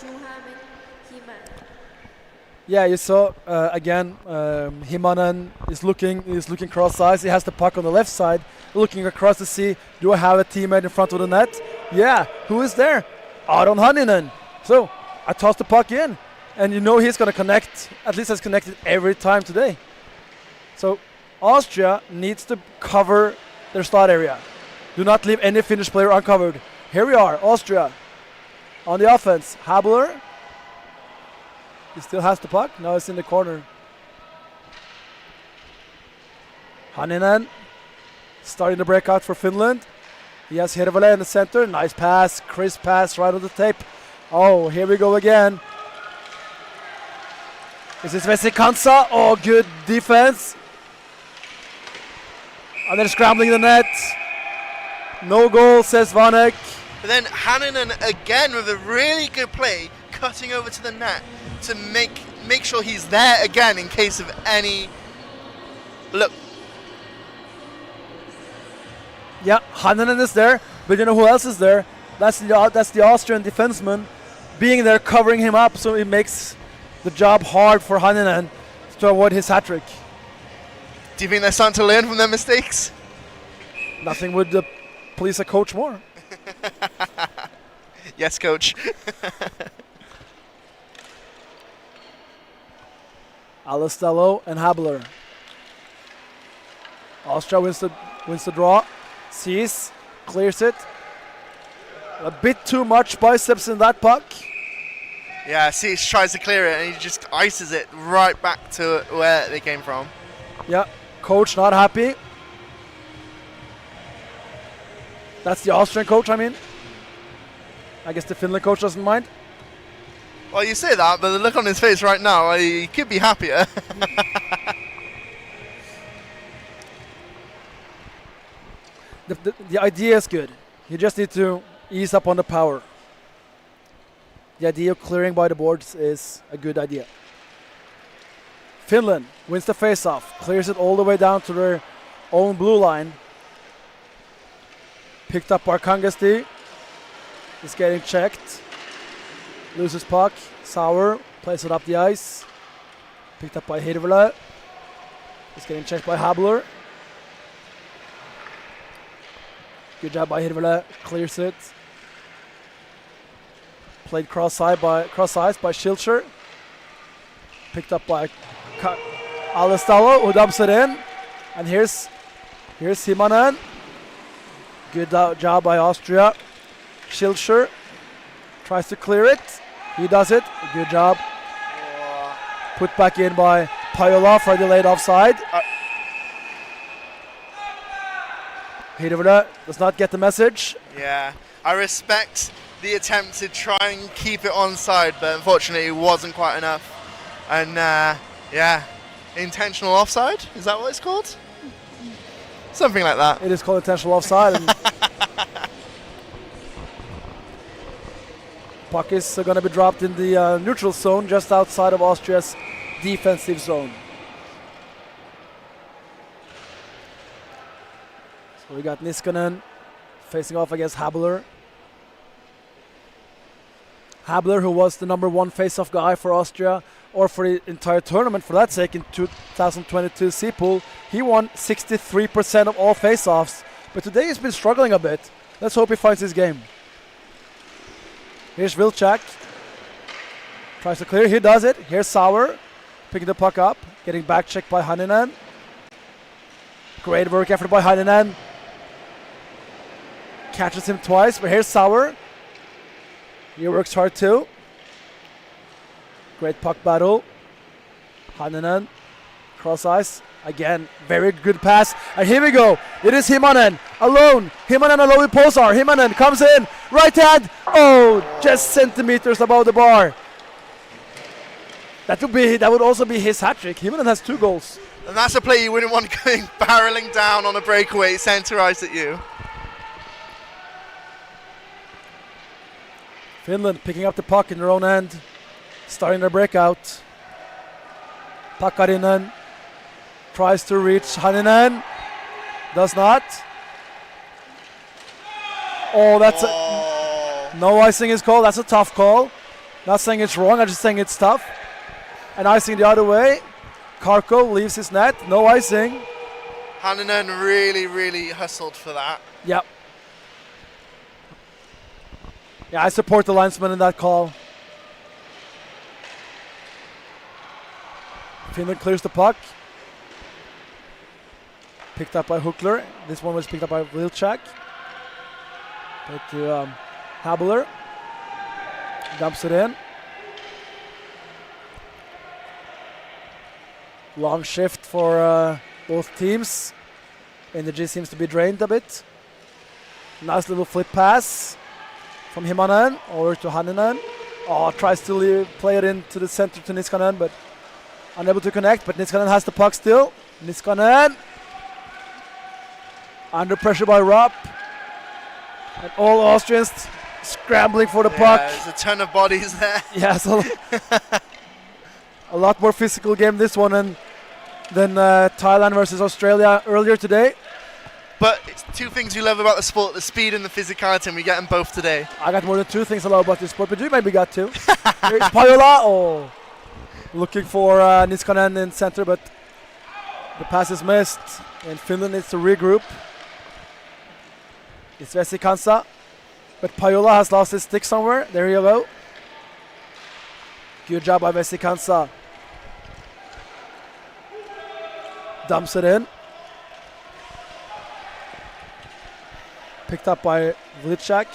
Yeah, you saw again. Himanen is looking cross-eyed. He has the puck on the left side, looking across to see, do I have a teammate in front of the net? Yeah, who is there? Aron Hanninen. So I toss the puck in, and you know he's going to connect. At least has connected every time today. So Austria needs to cover their start area. Do not leave any Finnish player uncovered. Here we are, Austria on the offense. Habler. He still has the puck. Now it's in the corner. Hanninen starting the breakout for Finland. He has Hirvola in the center. Nice pass. Crisp pass right on the tape. Oh, here we go again. This is Vesikansa. Oh, good defense. And they're scrambling the net. No goal, says Vanek. But then Hanninen again with a really good play, cutting over to the net to make sure he's there again in case of any. Look. Yeah, Hanninen is there, but you know who else is there? That's the Austrian defenseman being there covering him up, so it makes the job hard for Hanninen to avoid his hat trick. Do you think they're starting to learn from their mistakes? Nothing would please a coach more. Yes, coach. Alistello and Habler. Austria wins the draw. Sees, clears it. A bit too much biceps in that puck. Yeah, Sees tries to clear it and he just ices it right back to where they came from. Yeah, coach not happy. That's the Austrian coach, I mean. I guess the Finland coach doesn't mind. Well, you say that, but the look on his face right now, he could be happier. The idea is good. You just need to ease up on the power. The idea of clearing by the boards is a good idea. Finland wins the face-off, clears it all the way down to their own blue line. Picked up by Kangasti. Is getting checked. Loses puck. Sauer plays it up the ice. Picked up by Hirvola. Is getting checked by Habler. Good job by Hirvola. Clears it. Played cross-ice by Schilcher. Picked up by Alestalo, who dumps it in. And here's Himanen. Good job by Austria. Schilcher tries to clear it. He does it. Good job. Put back in by Pajola for the late offside. Hirvola does not get the message. Yeah, I respect the attempt to try and keep it onside, but unfortunately it wasn't quite enough. And yeah, intentional offside, is that what it's called? Something like that. It is called intentional offside. And puck is going to be dropped in the neutral zone just outside of Austria's defensive zone. So we got Niskanen facing off against Habler. Habler, who was the #1 face-off guy for Austria, or for the entire tournament for that sake in 2022 C-Pool, he won 63% of all face-offs. But today he's been struggling a bit. Let's hope he finds his game. Here's Vilcek. Tries to clear. He does it. Here's Sauer. Picking the puck up. Getting back checked by Hanninen. Great work effort by Hanninen. Catches him twice. But here's Sauer. He works hard too. Great puck battle. Hanninen. Cross ice. Again, very good pass. And here we go. It is Himanen alone. Himanen alone with Posar. Himanen comes in. Right hand. Oh, just centimeters above the bar. That would also be his hat trick. Himanen has 2 goals. And that's a play you wouldn't want going barreling down on a breakaway, centerized at you. Finland picking up the puck in their own end. Starting their breakout. Pakarinen tries to reach Hanninen. Does not. Oh, that's Oh. no icing is called. That's a tough call. Not saying it's wrong. I'm just saying it's tough. And icing the other way. Karko leaves his net. No icing. Hanninen really hustled for that. Yep. Yeah, I support the linesman in that call. Finland clears the puck. Picked up by Hookler. This one was picked up by Wilczak. Back to Habeler. Dumps it in. Long shift for both teams. Energy seems to be drained a bit. Nice little flip pass from Himanen over to Hanninen. Oh, tries to play it into the center to Niskanen, but unable to connect. But Niskanen has the puck still. Niskanen under pressure by Rupp. And all Austrians scrambling for the puck. There's a ton of bodies there. Yes, a lot more physical game this one than Thailand versus Australia earlier today. But it's two things we love about the sport, the speed and the physicality, and we get them both today. I got more than two things I love about this sport, but you maybe got two. Here's Pajola. Oh, looking for Niskanen in center, but the pass is missed. And Finland needs to regroup. It's Vesikansa. But Pajola has lost his stick somewhere. There you go. Good job by Vesikansa. Dumps it in. Picked up by Wilczak.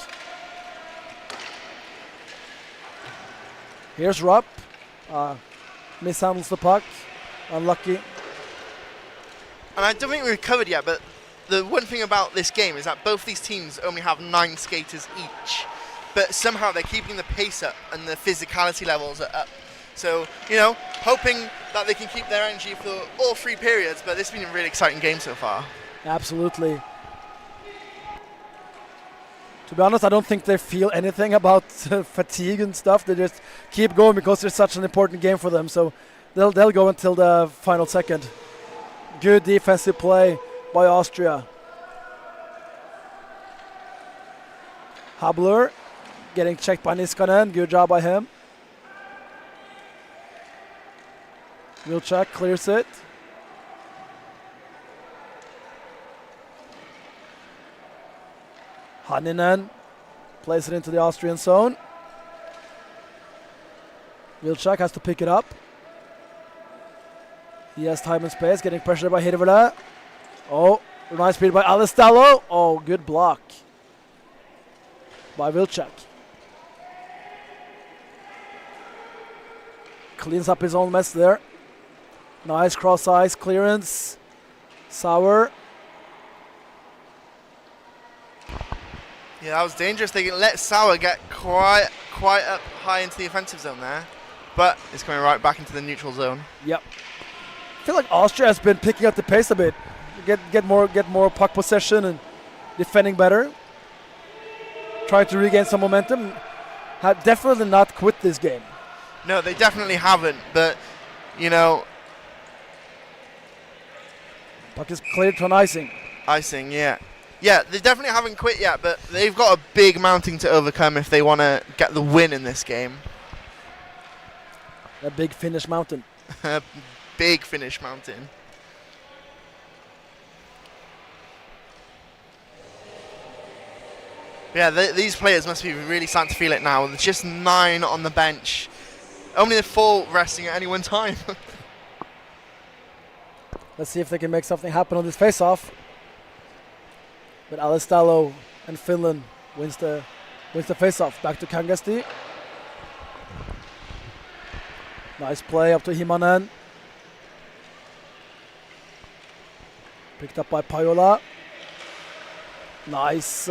Here's Rupp. Mishandles the puck. Unlucky. And I don't think we've covered yet, but the one thing about this game is that both these teams only have 9 skaters each. But somehow they're keeping the pace up and the physicality levels are up. So, hoping that they can keep their energy for all 3 periods, but this has been a really exciting game so far. Absolutely. To be honest, I don't think they feel anything about fatigue and stuff. They just keep going because it's such an important game for them. So they'll go until the final second. Good defensive play by Austria. Habler getting checked by Niskanen. Good job by him. Wilczak clears it. Hanninen plays it into the Austrian zone. Wilczak has to pick it up. He has time and space, getting pressured by Hirvola. Oh, nice speed by Alistalo. Oh, good block by Wilczak. Cleans up his own mess there. Nice cross-ice clearance. Sauer. Yeah, that was dangerous. They let Sauer get quite up high into the offensive zone there. But it's coming right back into the neutral zone. Yep. I feel like Austria has been picking up the pace a bit. Get more puck possession and defending better. Trying to regain some momentum. Have definitely not quit this game. No, they definitely haven't. But, puck is cleared to an icing. Icing, yeah. Yeah, they definitely haven't quit yet, but they've got a big mountain to overcome if they want to get the win in this game. A big Finnish mountain. Big Finnish mountain. Yeah, these players must be really starting to feel it now. There's just 9 on the bench. Only the 4 resting at any one time. Let's see if they can make something happen on this face-off. But Alistalo and Finland wins the face-off. Back to Kangasti. Nice play up to Himanen. Picked up by Pajola. Nice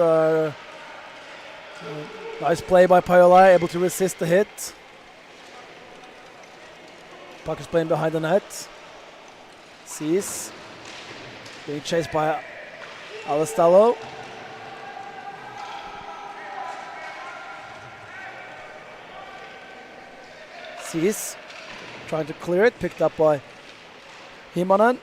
play by Pajola, able to resist the hit. Puck is playing behind the net. Sees. Being chased by Alistalo. Sees. Trying to clear it. Picked up by Himanen.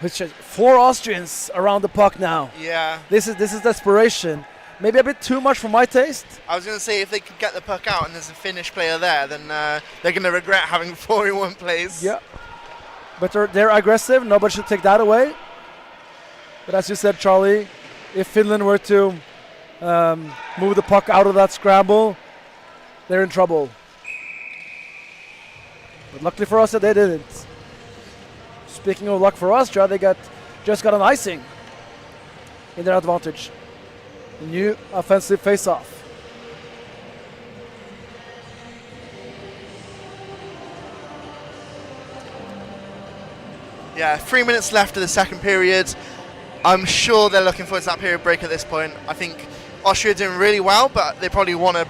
Which is 4 Austrians around the puck now. Yeah. This is desperation. Maybe a bit too much for my taste. I was going to say, if they could get the puck out and there's a Finnish player there, then they're going to regret having 4 in one place. Yeah. But they're aggressive. Nobody should take that away. But as you said, Charlie, if Finland were to move the puck out of that scramble, they're in trouble. But luckily for us, they didn't. Speaking of luck for Austria, they just got an icing in their advantage. A new offensive face-off. Yeah, 3 minutes left of the second period. I'm sure they're looking forward to that period break at this point. I think Austria are doing really well, but they probably want to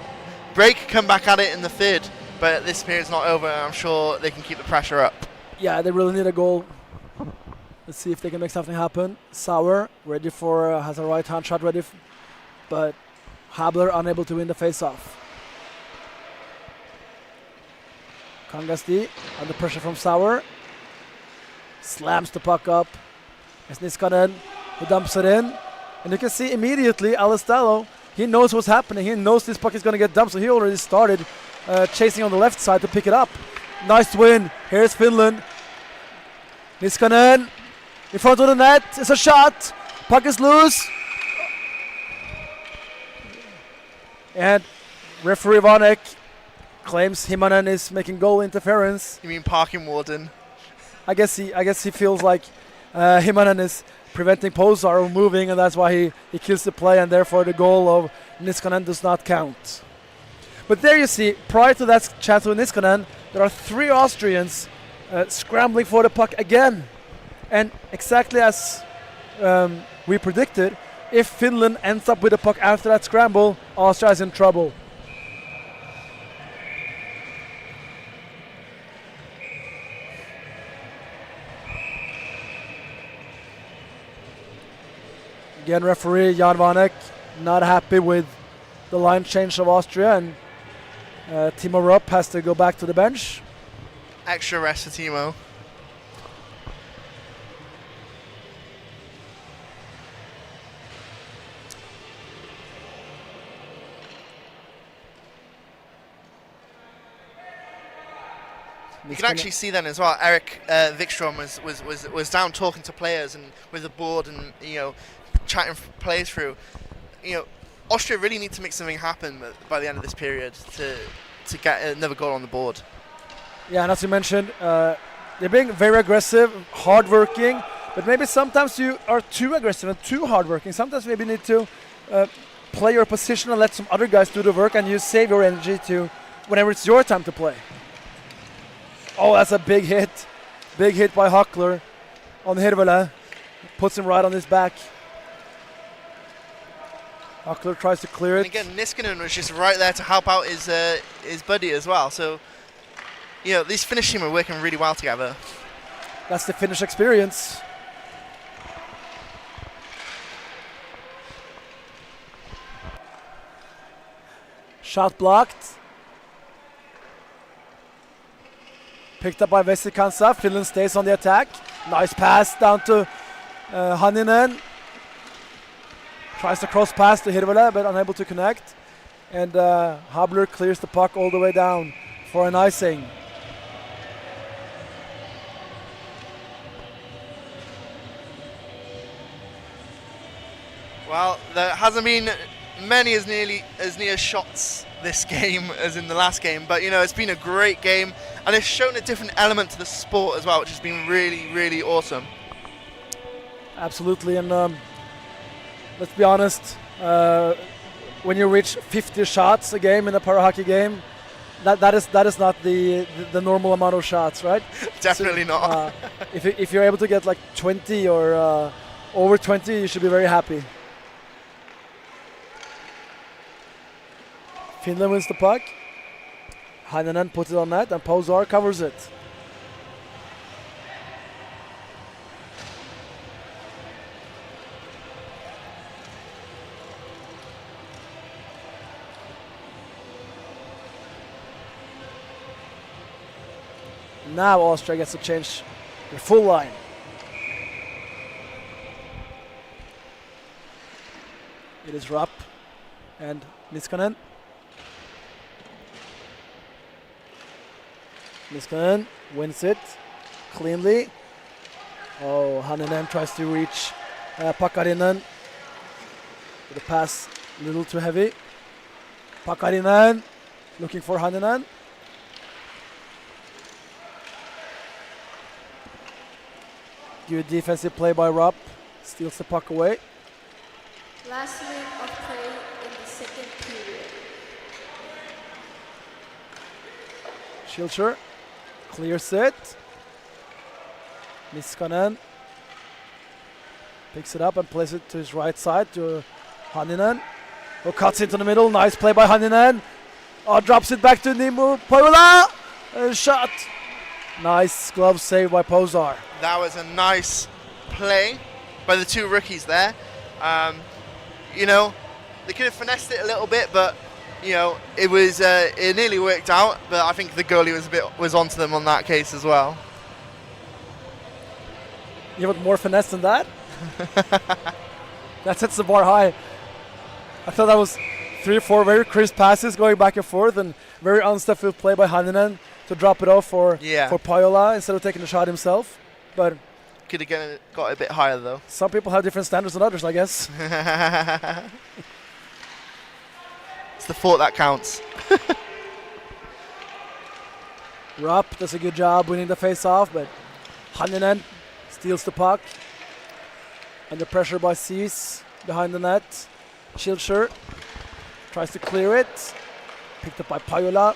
break, come back at it in the third. But this period's not over, and I'm sure they can keep the pressure up. Yeah, they really need a goal. Let's see if they can make something happen. Sauer ready for has a right hand shot ready, but Habler unable to win the face-off. Kangasti under pressure from Sauer. Slams the puck up. As Niskanen, who dumps it in. And you can see immediately Alistalo, he knows what's happening. He knows this puck is going to get dumped, so he already started chasing on the left side to pick it up. Nice win. Here's Finland. Niskanen in front of the net. It's a shot. Puck is loose. And referee Vanek claims Himanen is making goal interference. You mean parking warden? I guess he feels like Himanen is preventing Posar from moving, and that's why he kills the play, and therefore the goal of Niskanen does not count. But there you see, prior to that chance with Niskanen, there are 3 Austrians scrambling for the puck again. And exactly as we predicted, if Finland ends up with the puck after that scramble, Austria is in trouble. Again, referee Jan Vanek not happy with the line change of Austria, and Timo Rupp has to go back to the bench. Extra rest for Timo. You can actually see then as well. Eric Wikström was down talking to players and with the board, and chatting players through. Austria really need to make something happen by the end of this period to get another goal on the board. Yeah, and as you mentioned, they're being very aggressive, hard-working, but maybe sometimes you are too aggressive and too hard-working. Sometimes maybe you need to play your position and let some other guys do the work, and you save your energy to whenever it's your time to play. Oh, that's a big hit. Big hit by Höckler on Hirvelä. Puts him right on his back. Höckler tries to clear it. And again, Niskanen was just right there to help out his buddy as well. So, these Finnish team are working really well together. That's the Finnish experience. Shot blocked. Picked up by Vesikansa. Finland stays on the attack. Nice pass down to Hanninen. Tries to cross pass to Hirvelä, but unable to connect. And Habler clears the puck all the way down for an icing. Well, there hasn't been many as near shots this game as in the last game, but it's been a great game, and it's shown a different element to the sport as well, which has been really, really awesome. Absolutely, and let's be honest, when you reach 50 shots a game in a para hockey game, that is not the normal amount of shots, right? Definitely so, not. If you're able to get like 20 or over 20, you should be very happy. Finland wins the puck. Hanninen puts it on net, and Posar covers it. Now Austria gets to change their full line. It is Rupp And Niskanen. Niskanen wins it cleanly. Oh, Hanninen tries to reach Pakarinen. The pass a little too heavy. Pakarinen looking for Hanninen. Good defensive play by Rupp. Steals the puck away. Last minute of play in the second period. Schilcher clears it. Niskanen picks it up and plays it to his right side to Hanninen, who cuts into the middle. Nice play by Hanninen. Oh, drops it back to Nimo Poula. Shot. Nice glove save by Pozar. That was a nice play by the two rookies there. You know, they could have finessed it a little bit, but you know, it nearly worked out. But I think the goalie was onto them on that case as well. You want more finesse than that? That sets the bar high. I thought that was 3 or 4 very crisp passes going back and forth, and very unstuffed play by Hanninen to drop it off for Pajola instead of taking the shot himself. But could have got a bit higher though. Some people have different standards than others, I guess. It's the thought that counts. Rupp does a good job winning the face-off, but Hanninen steals the puck. Under pressure by Cease behind the net. Schilcher tries to clear it. Picked up by Pajola,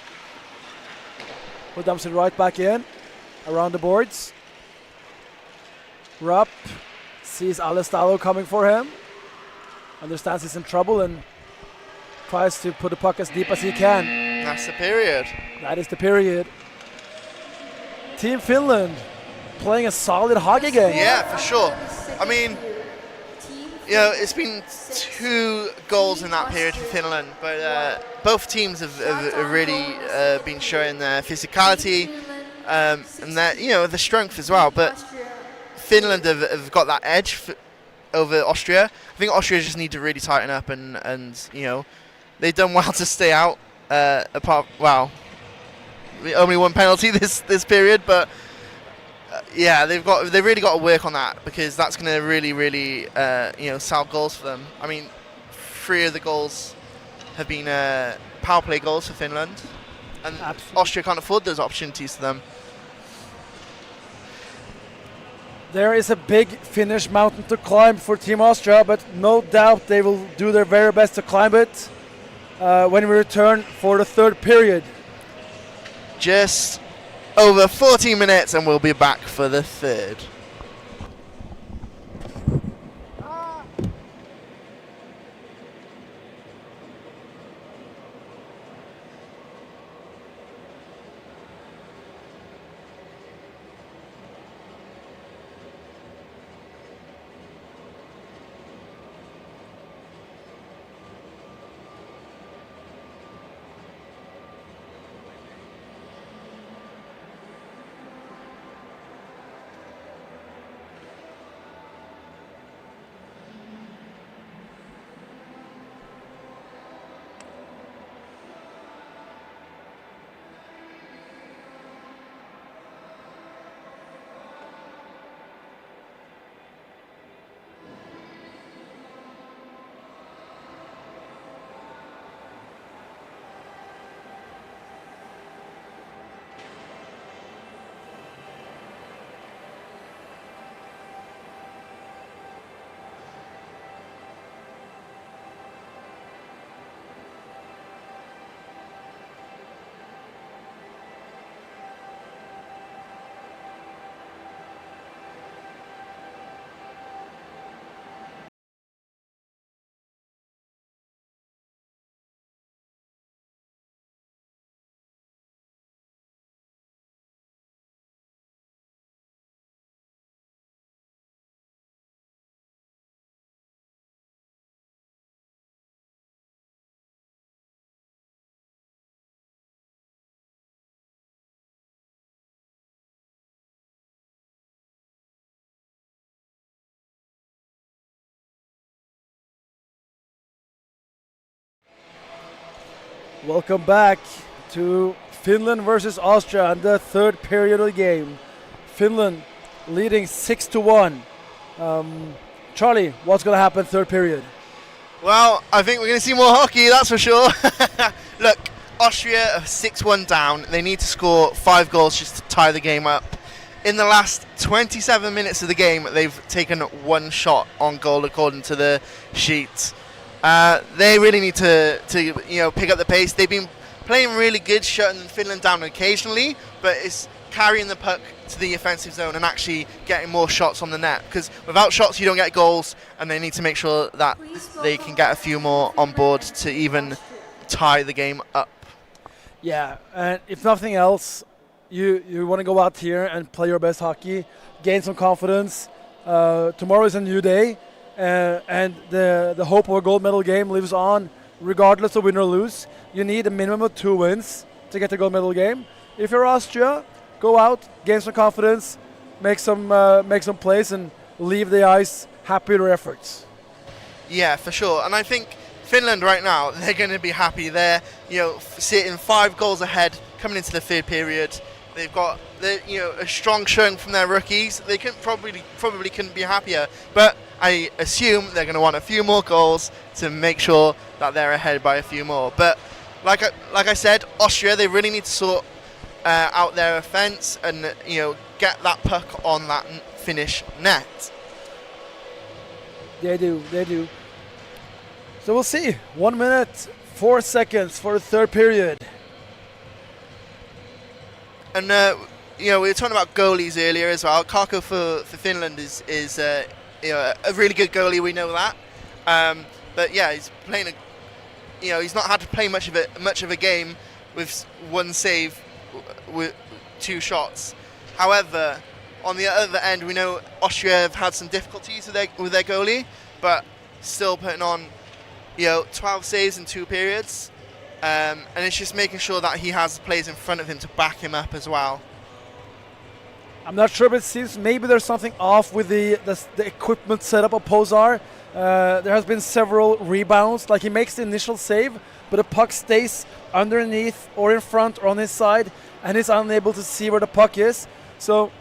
who dumps it right back in around the boards. Rupp sees Alestalo coming for him. Understands he's in trouble and tries to put the puck as deep as he can. That's the period. That is the period. Team Finland playing a solid hockey game. Yeah, for sure. I mean, you know, it's been 2 goals in that period for Finland, but both teams have really been showing their physicality and their, you know, the strength as well. But Finland have got that edge over Austria. I think Austria just need to really tighten up, and you know, they've done well to stay out. Only 1 penalty this period, but yeah, they've really got to work on that, because that's going to really you know, sell goals for them. I mean, 3 of the goals have been power play goals for Finland, and Absolutely. Austria can't afford those opportunities to them. There is a big Finnish mountain to climb for Team Austria, but no doubt they will do their very best to climb it when we return for the 3rd period. Just over 14 minutes and we'll be back for the 3rd. Welcome back to Finland versus Austria and the third period of the game. Finland leading 6-1. Charlie, what's going to happen third period? Well, I think we're going to see more hockey, that's for sure. Look, Austria are 6-1 down. They need to score 5 goals just to tie the game up. In the last 27 minutes of the game, they've taken 1 shot on goal according to the sheet. They really need to pick up the pace. They've been playing really good, shutting Finland down occasionally, but it's carrying the puck to the offensive zone and actually getting more shots on the net. Because without shots, you don't get goals, and they need to make sure that they can get a few more on board to even tie the game up. Yeah, and if nothing else, you want to go out here and play your best hockey, gain some confidence. Tomorrow is a new day, and the hope of a gold medal game lives on regardless of win or lose. You need a minimum of 2 wins to get the gold medal game. If you're Austria, go out, gain some confidence, make some plays, and leave the ice happy with their efforts. Yeah, for sure. And I think Finland right now, they're going to be happy. They're sitting 5 goals ahead coming into the third period. They've got a strong showing from their rookies. They probably couldn't be happier. But I assume they're going to want a few more goals to make sure that they're ahead by a few more. But like I said, Austria, they really need to sort out their offense and get that puck on that Finnish net. They do. So we'll see. 1 minute, 4 seconds for the third period. And we were talking about goalies earlier as well. Kakko for Finland is a really good goalie. We know that. But yeah, he's playing he's not had to play much of a game with 1 save with 2 shots. However, on the other end, we know Austria have had some difficulties with their goalie, but still putting on 12 saves in 2 periods. And it's just making sure that he has players in front of him to back him up as well. I'm not sure, but it seems maybe there's something off with the equipment setup of Pozar. There has been several rebounds. Like, he makes the initial save, but the puck stays underneath or in front or on his side, and he's unable to see where the puck is. So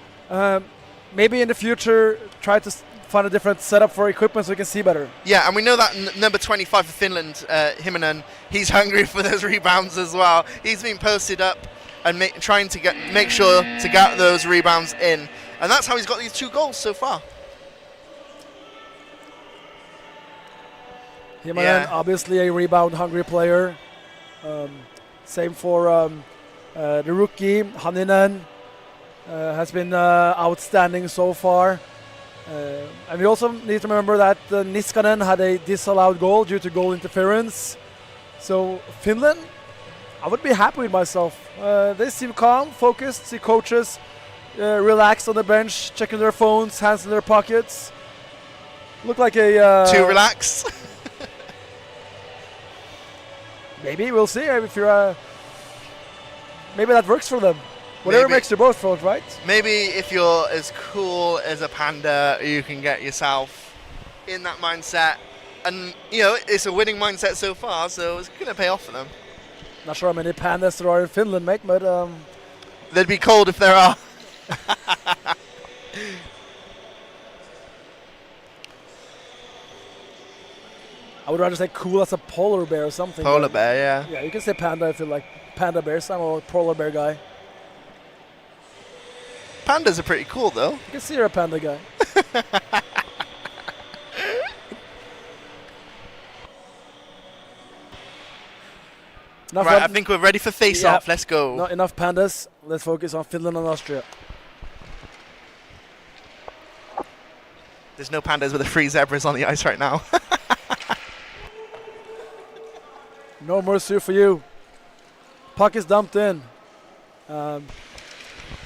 maybe in the future try to find a different setup for equipment so we can see better. Yeah, and we know that number 25 for Finland, Himonen, he's hungry for those rebounds as well. He's been posted up and trying to make sure to get those rebounds in. And that's how he's got these 2 goals so far. Himonen, obviously a rebound-hungry player. Same for the rookie, Haninen. Has been outstanding so far. And we also need to remember that Niskanen had a disallowed goal due to goal interference. So Finland, I would be happy with myself. They seem calm, focused, see coaches relaxed on the bench, checking their phones, hands in their pockets. Look like a... Too relaxed? Maybe, we'll see. If you're maybe that works for them. Whatever makes you both vote, right? Maybe if you're as cool as a panda, you can get yourself in that mindset. And, it's a winning mindset so far, so it's going to pay off for them. Not sure how many pandas there are in Finland, mate, but... They'd be cold if there are. I would rather say cool as a polar bear or something. Polar bear, yeah. Yeah, you can say panda if you like panda bears. I'm a polar bear guy. Pandas are pretty cool, though. You can see you're a panda guy. Right, I think we're ready for face-off. Let's go. Not enough pandas. Let's focus on Finland and Austria. There's no pandas with the 3 zebras on the ice right now. No mercy for you. Puck is dumped in.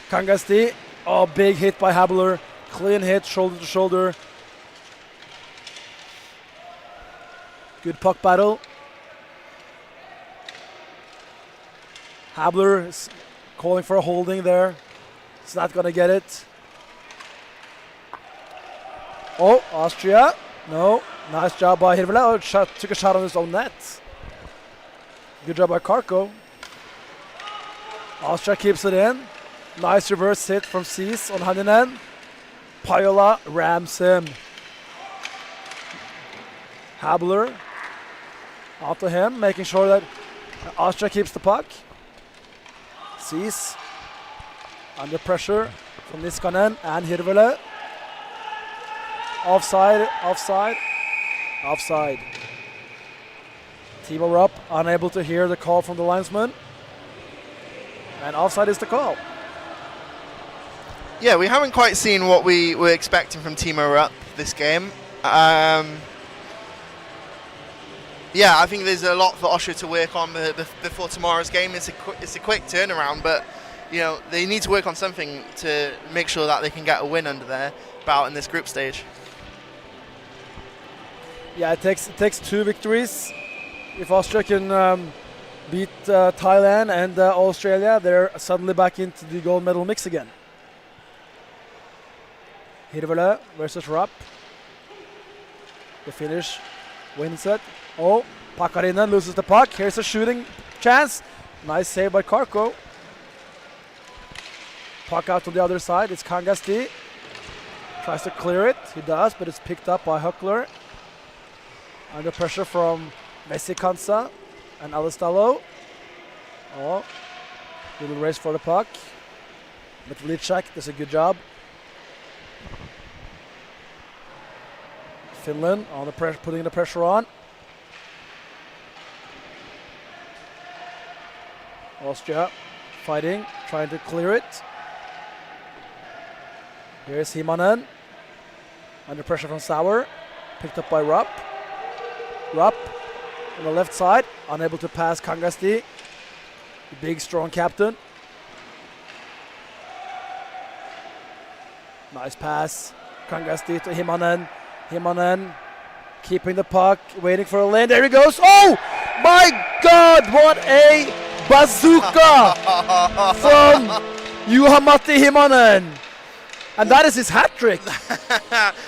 Kangasti. Oh, big hit by Habler. Clean hit, shoulder to shoulder. Good puck battle. Habler is calling for a holding there. He's not going to get it. Oh, Austria. No. Nice job by Hirvela. Took a shot on his own net. Good job by Karko. Austria keeps it in. Nice reverse hit from Cease on Haninen. Pajola rams him. Habler out to him, making sure that Austria keeps the puck. Cease under pressure from Niskanen and Hirvele. Offside, offside, offside. Timo Rupp unable to hear the call from the linesman. And offside is the call. Yeah, we haven't quite seen what we were expecting from Timo Rupp this game. Yeah, I think there's a lot for Austria to work on before tomorrow's game. It's a quick turnaround, but you know they need to work on something to make sure that they can get a win under their belt in this group stage. Yeah, it takes 2 victories. If Austria can beat Thailand and Australia, they're suddenly back into the gold medal mix again. Hirvele versus Rupp. The Finnish wins it. Oh, Pakarinen loses the puck. Here's a shooting chance. Nice save by Karko. Puck out to the other side. It's Kangasti. Tries to clear it. He does, but it's picked up by Huckler. Under pressure from Vesikansa and Alistalo. Oh, little race for the puck. But Lichak does a good job. Finland on the putting the pressure on. Austria fighting, trying to clear it. Here's Himanen. Under pressure from Sauer. Picked up by Rupp. Rupp on the left side, unable to pass Kangasti. The big, strong captain. Nice pass. Kangasti to Himanen. Himanen keeping the puck, waiting for a lane. There he goes. Oh my God! What a bazooka from Juha-Matti Himanen. And that is his hat trick.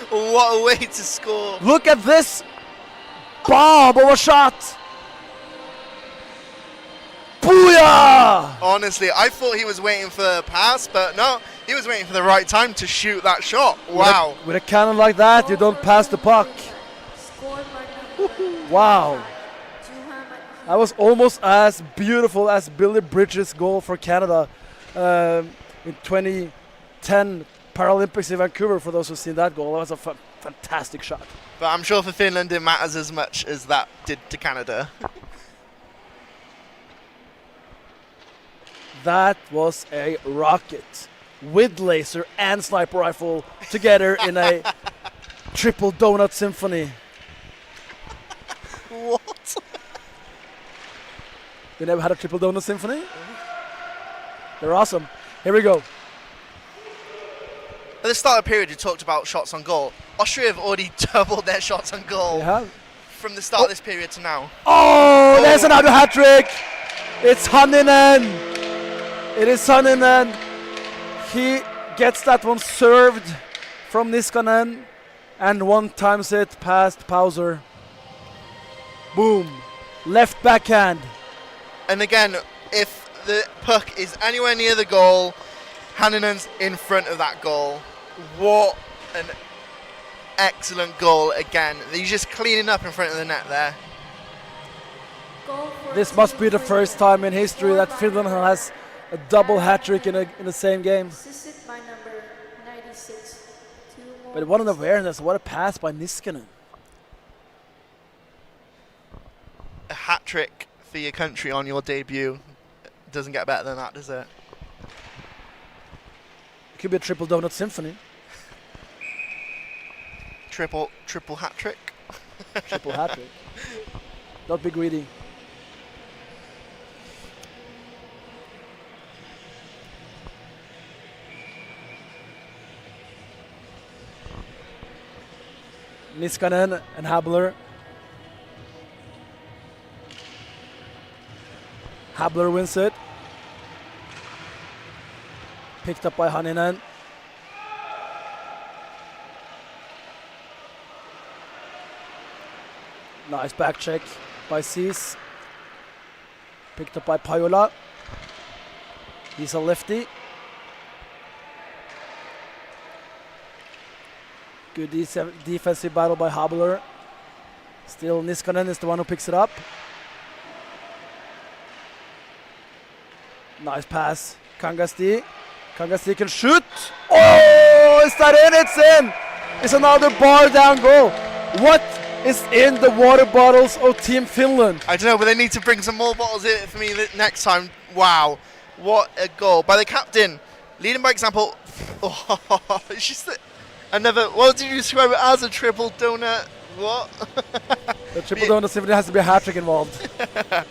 What a way to score. Look at this bomb of a shot. Booyah! Honestly, I thought he was waiting for a pass, but no, he was waiting for the right time to shoot that shot. Wow. With a cannon like that, you don't pass the puck. Scored by number Wow. Juha-Matti. That was almost as beautiful as Billy Bridges' goal for Canada in 2010 Paralympics in Vancouver, for those who've seen that goal. That was a fantastic shot. But I'm sure for Finland it matters as much as that did to Canada. That was a rocket with laser and sniper rifle together in a triple donut symphony. What? You never had a triple donut symphony? They're awesome. Here we go. At the start of the period, you talked about shots on goal. Austria have already doubled their shots on goal They have. from the start of this period to now. Oh, there's another hat trick. It's Hanninen. It is Hanninen. He gets that one served from Niskanen and one times it past Pauser. Boom. Left backhand. And again, if the puck is anywhere near the goal, Hanninen's in front of that goal. What an excellent goal again. He's just cleaning up in front of the net there. Goal for This must be the Team first time in history that Finland has a double hat trick in the same game. Assisted by number 96. But what an awareness, what a pass by Niskanen. A hat trick for your country on your debut doesn't get better than that, does it? It could be a triple donut symphony. Triple hat trick. Triple hat trick. Don't be greedy. Niskanen and Habler. Habler wins it. Picked up by Hanninen. Nice back check by Cease. Picked up by Pajola. He's a lefty. Good defensive battle by Habler. Still Niskanen is the one who picks it up. Nice pass. Kangasti. Kangasti can shoot. Oh, is that in? It's in. It's another bar down goal. What is in the water bottles of Team Finland? I don't know, but they need to bring some more bottles in for me next time. Wow, what a goal by the captain. Leading by example. Oh, it's just another, what did you describe it as? A triple donut? What? The triple donut simply has to be a hat trick involved.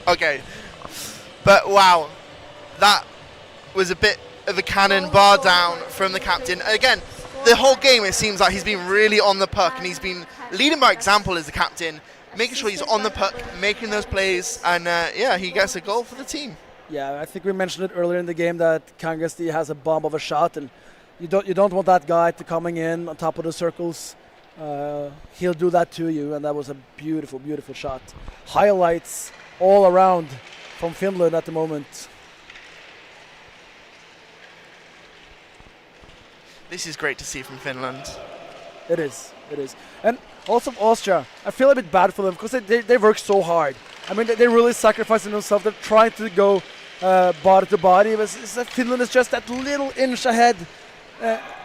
Okay. But wow, that was a bit of a cannon bar down from the captain. Again, the whole game it seems like he's been really on the puck and he's been leading by example as the captain, making sure he's on the puck, making those plays, and yeah, he gets a goal for the team. Yeah, I think we mentioned it earlier in the game that Kangasti has a bomb of a shot, and you don't want that guy to coming in on top of the circles. He'll do that to you, and that was a beautiful, beautiful shot. Highlights all around from Finland at the moment. This is great to see from Finland. It is. And also Austria, I feel a bit bad for them because they work so hard. I mean, they're really sacrificing themselves. They're trying to go body to body. But Finland is just that little inch ahead,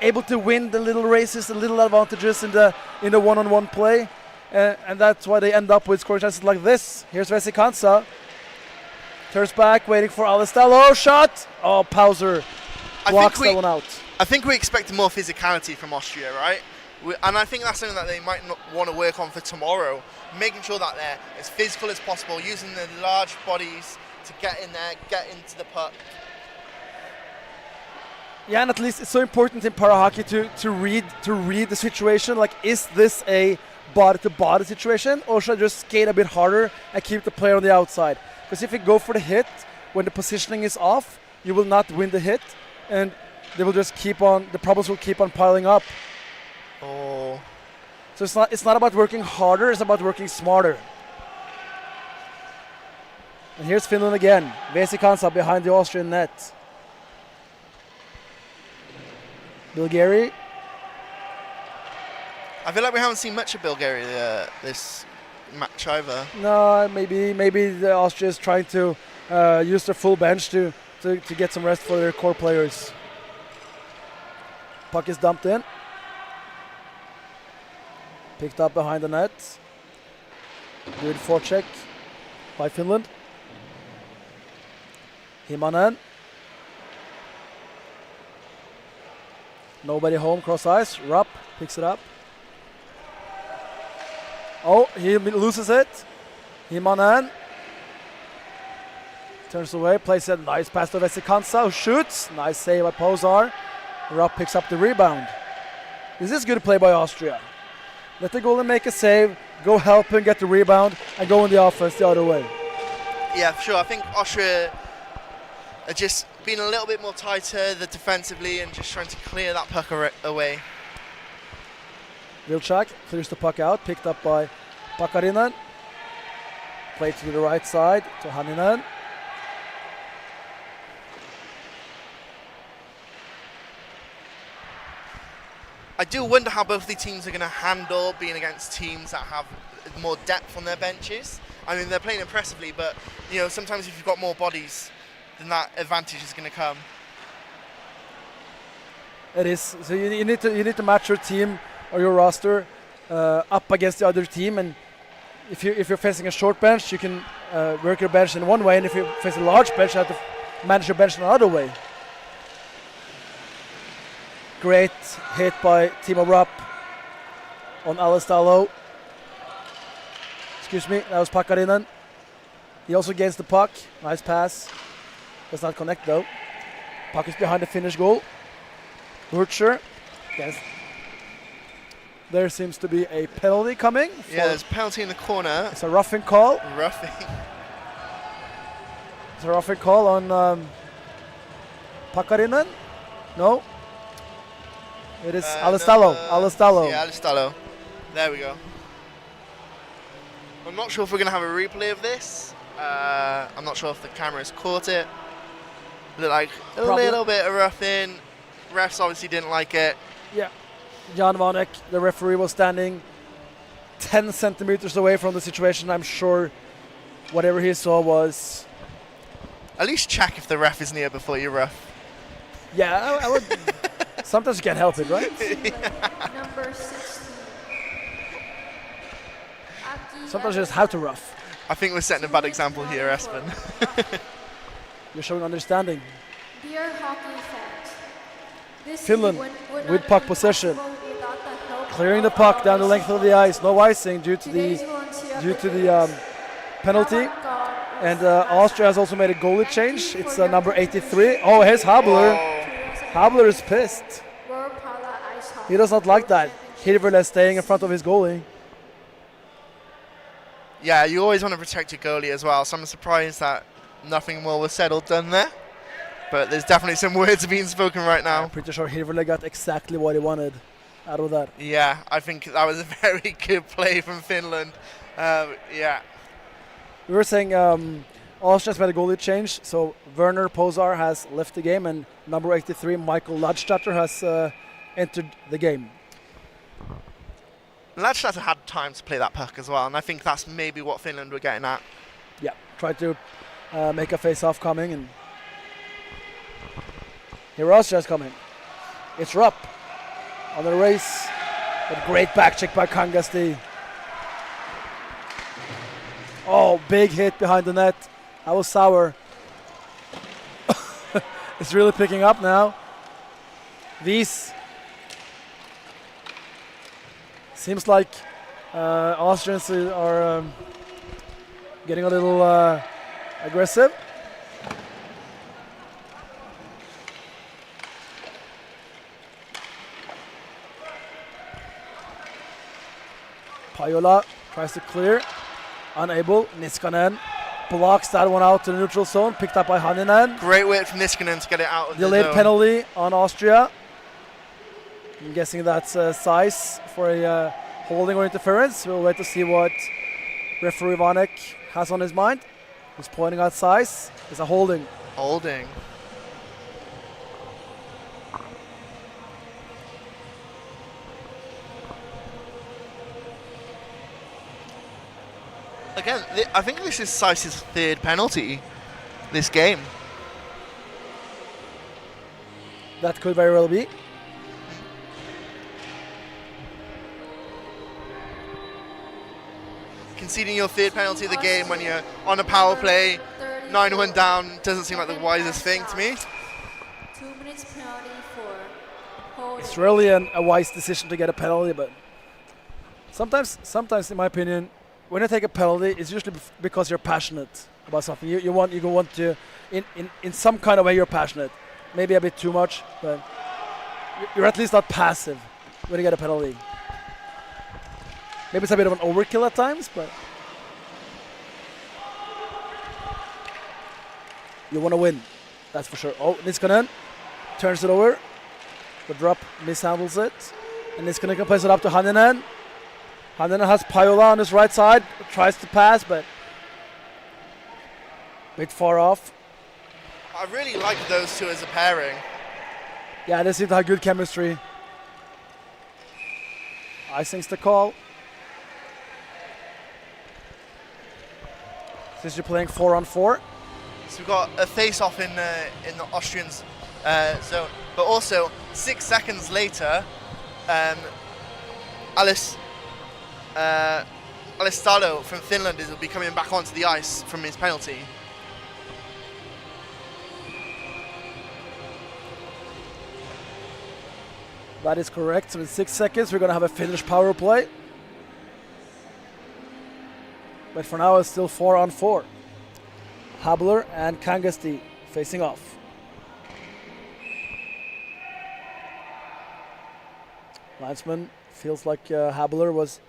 able to win the little races, the little advantages in the one-on-one play. And that's why they end up with scoring chances like this. Here's Vesikansa. Turns back, waiting for Alistalo. Shot! Oh, Pauser blocks that one out. I think we expect more physicality from Austria, right? And I think that's something that they might not want to work on for tomorrow, making sure that they're as physical as possible, using their large bodies to get in there, get into the puck. Yeah, and at least it's so important in para hockey to read the situation. Like, is this a body-to-body situation, or should I just skate a bit harder and keep the player on the outside? Because if you go for the hit when the positioning is off, you will not win the hit, and they will just keep on. The problems will keep on piling up. Oh. So it's not about working harder, it's about working smarter. And here's Finland again. Vesikansa behind the Austrian net. Bulgari. I feel like we haven't seen much of Bulgaria this match either. No, maybe the Austria is trying to use their full bench to get some rest for their core players. Puck is dumped in. Picked up behind the net. Good forecheck by Finland. Himanen. Nobody home, cross ice. Rupp picks it up. Oh, he loses it. Himanen. Turns away, plays a nice pass to Vesikansa, who shoots. Nice save by Pozar. Rupp picks up the rebound. This is good play by Austria. Let the goalie make a save, go help him get the rebound, and go in the offense the other way. Yeah, for sure. I think Austria are just being a little bit more tighter defensively and just trying to clear that puck away. Vilchak clears the puck out, picked up by Pakarinen. Played to the right side to Haninen. I do wonder how both the teams are going to handle being against teams that have more depth on their benches. I mean, they're playing impressively, but you know, sometimes if you've got more bodies, then that advantage is going to come. It is. So you need to match your team or your roster up against the other team, and if you're facing a short bench, you can work your bench in one way, and if you face a large bench, you have to manage your bench in another way. Great hit by Timo Rupp on Alistalo. Excuse me, that was Pakarinen. He also gains the puck. Nice pass. Does not connect though. Puck is behind the Finnish goal. Burcher. Yes. There seems to be a penalty coming. Yeah, there's a penalty in the corner. It's a roughing call. Roughing. It's a roughing call on Pakarinen. No. It is Alistalo. Alistalo. Yeah, Alistalo. There we go. I'm not sure if we're going to have a replay of this. I'm not sure if the camera's caught it. Looked like a Probably. little bit of roughing. Refs obviously didn't like it. Yeah. Jan Vanek, the referee, was standing 10 centimeters away from the situation. I'm sure whatever he saw was... At least check if the ref is near before you rough. Yeah, I would... Sometimes you can't help it, right? Number 16. Sometimes you just have to rough. I think we're setting a bad example here, Espen. You're showing understanding. Dear hockey fans, this Finland would with not puck be possession. possible without the help Clearing the of puck our down the length of the ice. No icing due to Today's the volunteer penalty. avant-garde And Austria has also made a goalie change. It's number 83. Oh, here's Habler. Habler is pissed. World Para Ice Hockey He does not like that. Championship. Hirvola staying in front of his goalie. Yeah, you always want to protect your goalie as well, so I'm surprised that nothing more was said or done there. But there's definitely some words being spoken right now. I'm pretty sure Hirvola got exactly what he wanted out of that. Yeah, I think that was a very good play from Finland. Yeah. We were saying Austria's made a goalie change, so Werner Posar has left the game, and number 83, Michael Ladstatter, has entered the game. Ladstatter had time to play that puck as well, and I think that's maybe what Finland were getting at. Yeah, tried to make a face-off coming, and here Austria's coming. It's Rupp on the race, but great back check by Kangasti. Oh, big hit behind the net. That was sour. It's really picking up now. Wies. Seems like Austrians are getting a little aggressive. Pajola tries to clear. Unable. Niskanen blocks that one out to the neutral zone. Picked up by Haninen. Great work from Niskanen to get it out of the Delayed zone. penalty on Austria. I'm guessing that's size for a holding or interference. We'll wait to see what referee Vanek has on his mind. He's pointing out size. It's a holding. Holding. Again, I think this is Sice's third penalty this game. That could very well be. Conceding your third penalty of the game when you're on a power play, 9-1 down, doesn't seem like the wisest thing to me. 2 minutes penalty for holding. It's really a wise decision to get a penalty, but sometimes, in my opinion, when you take a penalty, it's usually because you're passionate about something. You want to, in some kind of way, you're passionate. Maybe a bit too much, but you're at least not passive when you get a penalty. Maybe it's a bit of an overkill at times, but you want to win, that's for sure. Oh, Niskanen turns it over. The drop mishandles it, and Niskanen can place it up to Haninen. Haninen has Pajola on his right side, tries to pass, but a bit far off. I really like those two as a pairing. Yeah, they seem to have good chemistry. Icing's the call. Since you're playing 4-on-4. So we've got a face-off in the Austrians' zone, but also 6 seconds later, Alistalo from Finland will be coming back onto the ice from his penalty. That is correct. So in 6 seconds, we're going to have a Finnish power play. But for now, it's still 4-on-4. Habler and Kangasti facing off. Linesman feels like Habler was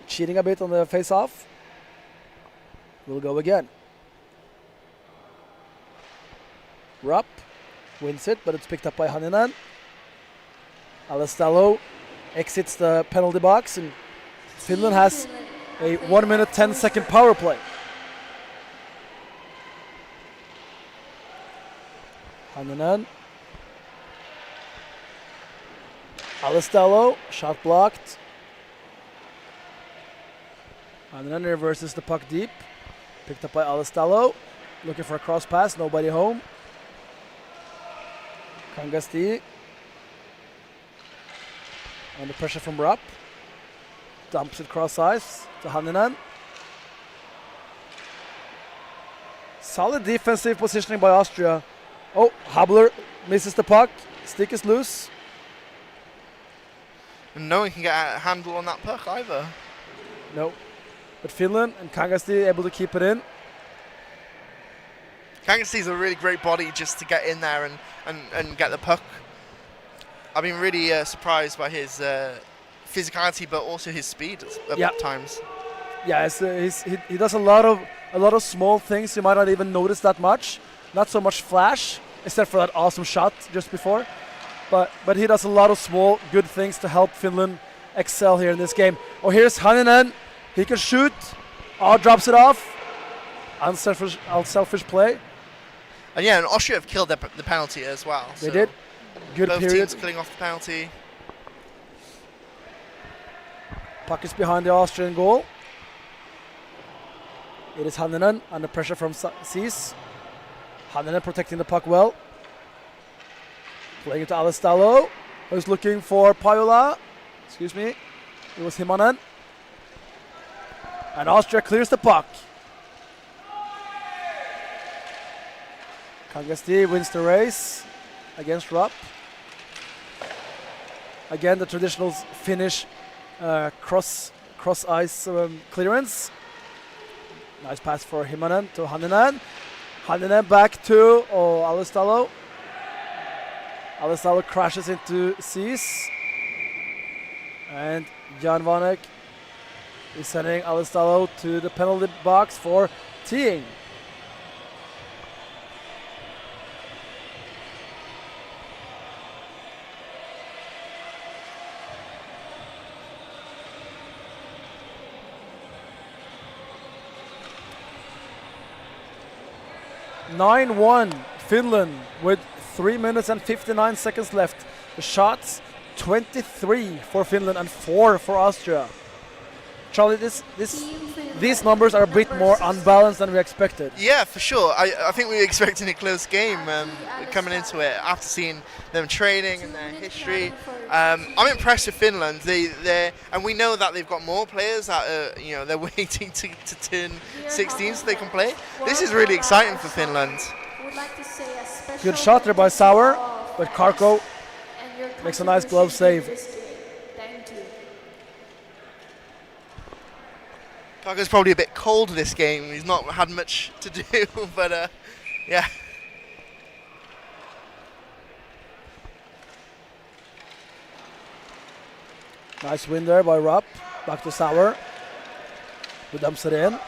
cheating a bit on the face-off. We'll go again. Rupp wins it, but it's picked up by Haninen. Alistalo exits the penalty box, and Finland has a 1 minute 10 second power play. Hanninen. Alistello, shot blocked. Hanninen reverses the puck deep. Picked up by Alistello. Looking for a cross pass, nobody home. Kangasti. Under pressure from Rupp. Dumps it cross ice to Hanninen. Solid defensive positioning by Austria. Oh, Habler misses the puck. Stick is loose. And no one can get a handle on that puck either. No. But Finland and Kangasti able to keep it in. Kangasti's a really great body just to get in there and get the puck. I've been really surprised by his physicality, but also his speed at times. Yeah, he does a lot of small things you might not even notice that much. Not so much flash, except for that awesome shot just before. But he does a lot of small good things to help Finland excel here in this game. Oh, here's Hanninen. He can shoot. Oh, drops it off. Unselfish play. And yeah, and Austria have killed the penalty as well. They did. Good both period. teams killing off the penalty. Puck is behind the Austrian goal. It is Hanninen under pressure from Cees. Hanninen protecting the puck well. Playing it to Alistello, who's looking for Pajola. Excuse me. It was Himmonen. And Austria clears the puck. Kangasti wins the race against Rupp. Again, the traditional Finnish cross ice clearance. Nice pass for Himmonen to Hanninen. Hanninen back to Alistello. Alistello crashes into Cees. And Jan Vanek is sending Alistello to the penalty box for teeing. (9-1) Finland with 3 minutes and 59 seconds left. The shots 23 for Finland and 4 for Austria. Charlie, these numbers are a bit more unbalanced than we expected. Yeah, for sure. I think we were expecting a close game coming into it after seeing them training and their history. I'm impressed with Finland. And we know that they've got more players that are, they're waiting to turn 16 so they can play. This is really exciting for Finland. Good shot there by Sauer, but Karko makes a nice glove save. Karko's probably a bit cold this game. He's not had much to do, but yeah. Nice win there by Rupp. Back to Sauer, who dumps it in.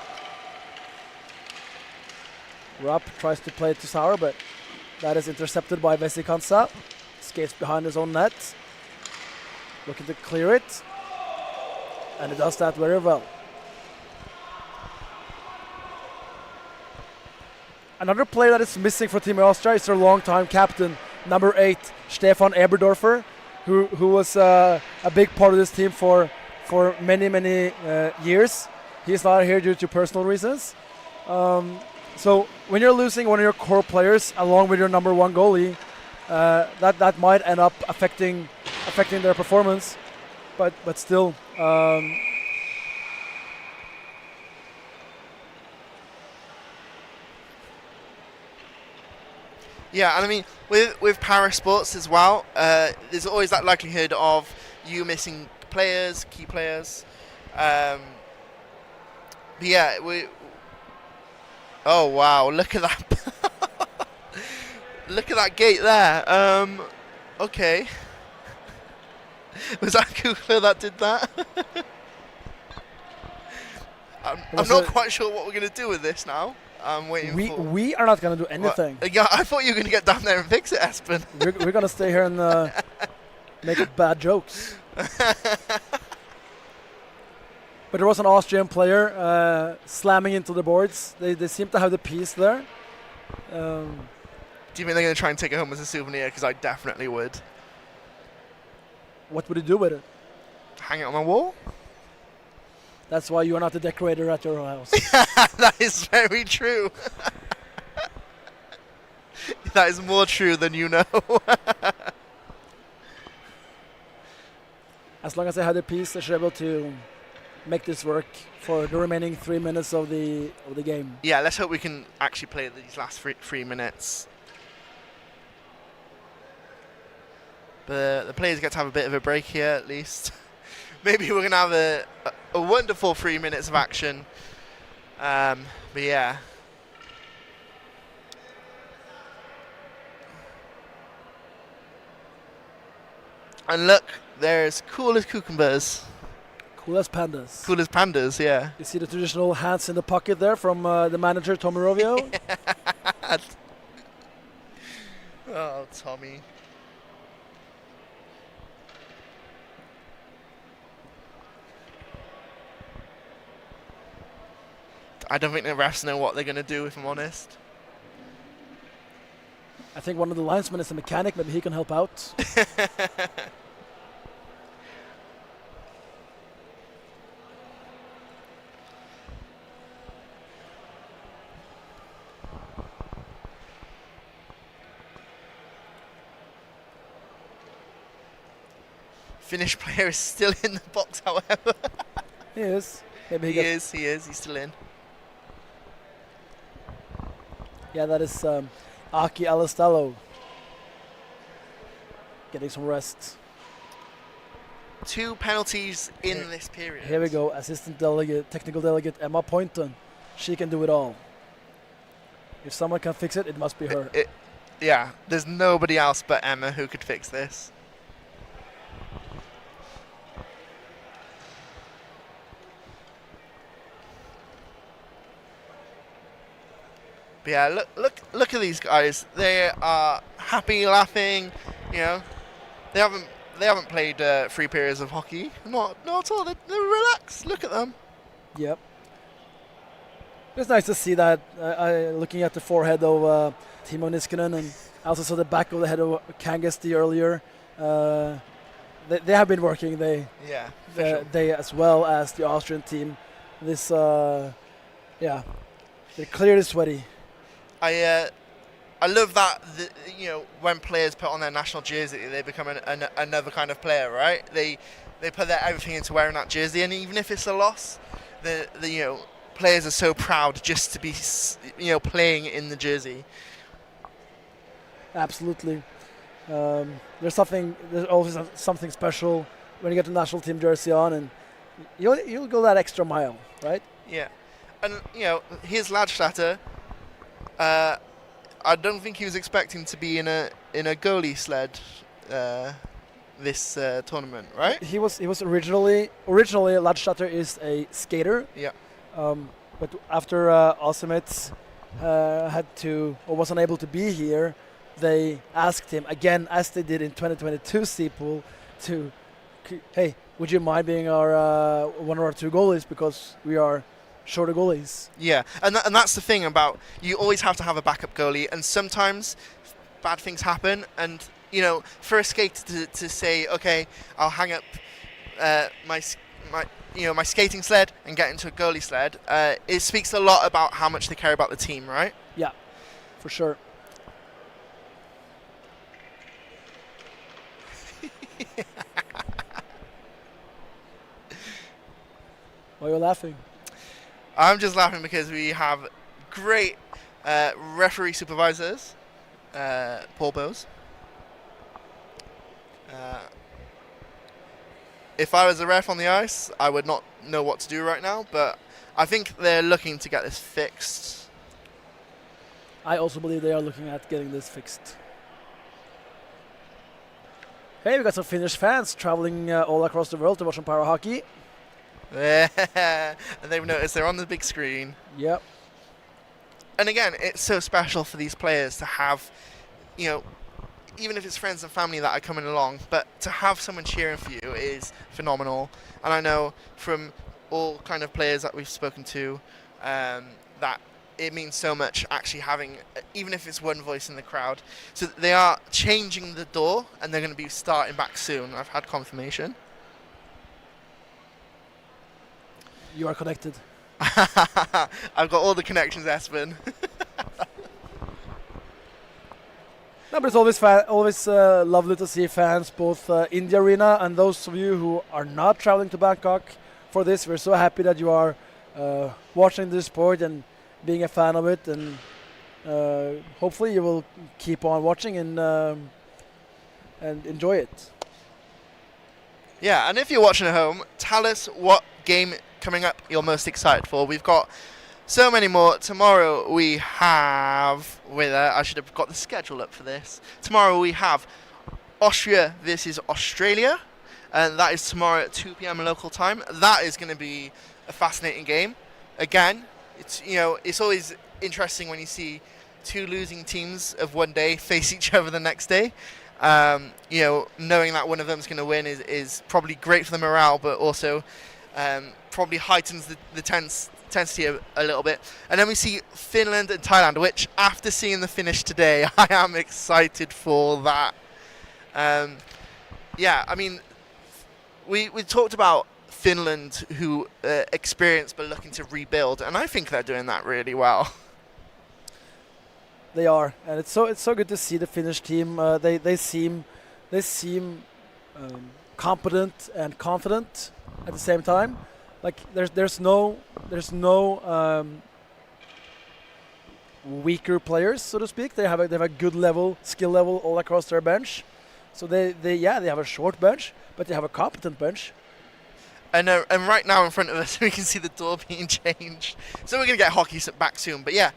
Rupp tries to play it to Sauer, but that is intercepted by Vesikansa. Skates behind his own net. Looking to clear it. And he does that very well. Another player that is missing for Team Austria is their longtime captain, number 8, Stefan Eberdorfer, who was a big part of this team for many years. He's not here due to personal reasons. So when you're losing one of your core players along with your number 1 goalie, that might end up affecting their performance. But still. Yeah, and I mean, with para sports as well, there's always that likelihood of you missing players, key players. But yeah, oh wow, look at that. Look at that gate there. Okay. Was that Kukla that did that? I'm not quite sure what we're going to do with this now. I'm waiting for... We are not going to do anything. Yeah, I thought you were going to get down there and fix it, Espen. We're going to stay here and make bad jokes. But there was an Austrian player slamming into the boards. They seem to have the piece there. Do you think they're going to try and take it home as a souvenir? Because I definitely would. What would you do with it? Hang it on my wall? That's why you are not the decorator at your house. That is very true. That is more true than you know. As long as they had a piece, they should be able to make this work for the remaining 3 minutes of the game. Yeah, let's hope we can actually play these last 3 minutes. But the players get to have a bit of a break here, at least. Maybe we're going to have a wonderful 3 minutes of action. But yeah. And look, there's cool as cucumbers. Cool as pandas. Cool as pandas, yeah. You see the traditional hands in the pocket there from the manager, Tommy Rovio? Oh, Tommy. I don't think the refs know what they're going to do, if I'm honest. I think one of the linesmen is a mechanic. Maybe he can help out. Finnish player is still in the box, however. He is. Maybe He is. He's still in. Yeah, that is Aki Alastello getting some rest. 2 penalties in this period. Here we go. Assistant delegate, technical delegate Emma Poynton. She can do it all. If someone can fix it, it must be her. Yeah, there's nobody else but Emma who could fix this. But yeah, look at these guys. They are happy, laughing. You know, they haven't played 3 periods of hockey. Not at all. They're relaxed. Look at them. Yep. It's nice to see that. Looking at the forehead of Timo Niskanen, and I also saw the back of the head of Kangesti earlier. They have been working. They as well as the Austrian team. This they're clearly sweaty. I love that when players put on their national jersey, they become another kind of player, right? They put their everything into wearing that jersey, and even if it's a loss, the players are so proud just to be playing in the jersey. Absolutely. There's always something special when you get the national team jersey on, and you'll go that extra mile, right? Yeah, and here's Ladstatter. I don't think he was expecting to be in a goalie sled this tournament, right? He was originally Ladstatter is a skater. Yeah. But after Osimets was unable to be here, they asked him again, as they did in 2022 Seapool, to, hey, would you mind being our one of our 2 goalies, because we are short of goalies. Yeah, and that's the thing about, you always have to have a backup goalie, and sometimes bad things happen, and for a skater to say, okay, I'll hang up my skating sled and get into a goalie sled, it speaks a lot about how much they care about the team, right? Yeah, for sure. Why are you laughing? I'm just laughing because we have great referee supervisors, Paul Bowes. If I was a ref on the ice, I would not know what to do right now, but I think they're looking to get this fixed. I also believe they are looking at getting this fixed. Hey, we got some Finnish fans traveling all across the world to watch some para hockey. And they've noticed they're on the big screen. Yep. And again, it's so special for these players to have, even if it's friends and family that are coming along, but to have someone cheering for you is phenomenal. And I know from all kind of players that we've spoken to, that it means so much actually having, even if it's one voice in the crowd. So they are changing the door, and they're going to be starting back soon. I've had confirmation. You are connected. I've got all the connections, Espen. No, but it's always lovely to see fans both in the arena, and those of you who are not traveling to Bangkok for this. We're so happy that you are watching this sport and being a fan of it, and hopefully you will keep on watching and enjoy it. Yeah, and if you're watching at home, tell us what game coming up you're most excited for. We've got so many more. Tomorrow we have, I should have got the schedule up for this. Tomorrow we have Austria versus Australia, and that is tomorrow at 2 p.m. local time. That is going to be a fascinating game. Again, it's always interesting when you see two losing teams of one day face each other the next day. Knowing that one of them is going to win is probably great for the morale, but also probably heightens the intensity a little bit. And then we see Finland and Thailand, which after seeing the finish today, I am excited for that. We talked about Finland, who experienced but looking to rebuild, and I think they're doing that really well. They are, and it's so good to see the Finnish team. They seem competent and confident at the same time. Like there's no weaker players, so to speak. They have a good skill level all across their bench. So they have a short bench, but they have a competent bench. And right now in front of us, we can see the door being changed. So we're going to get hockey back soon. But yeah,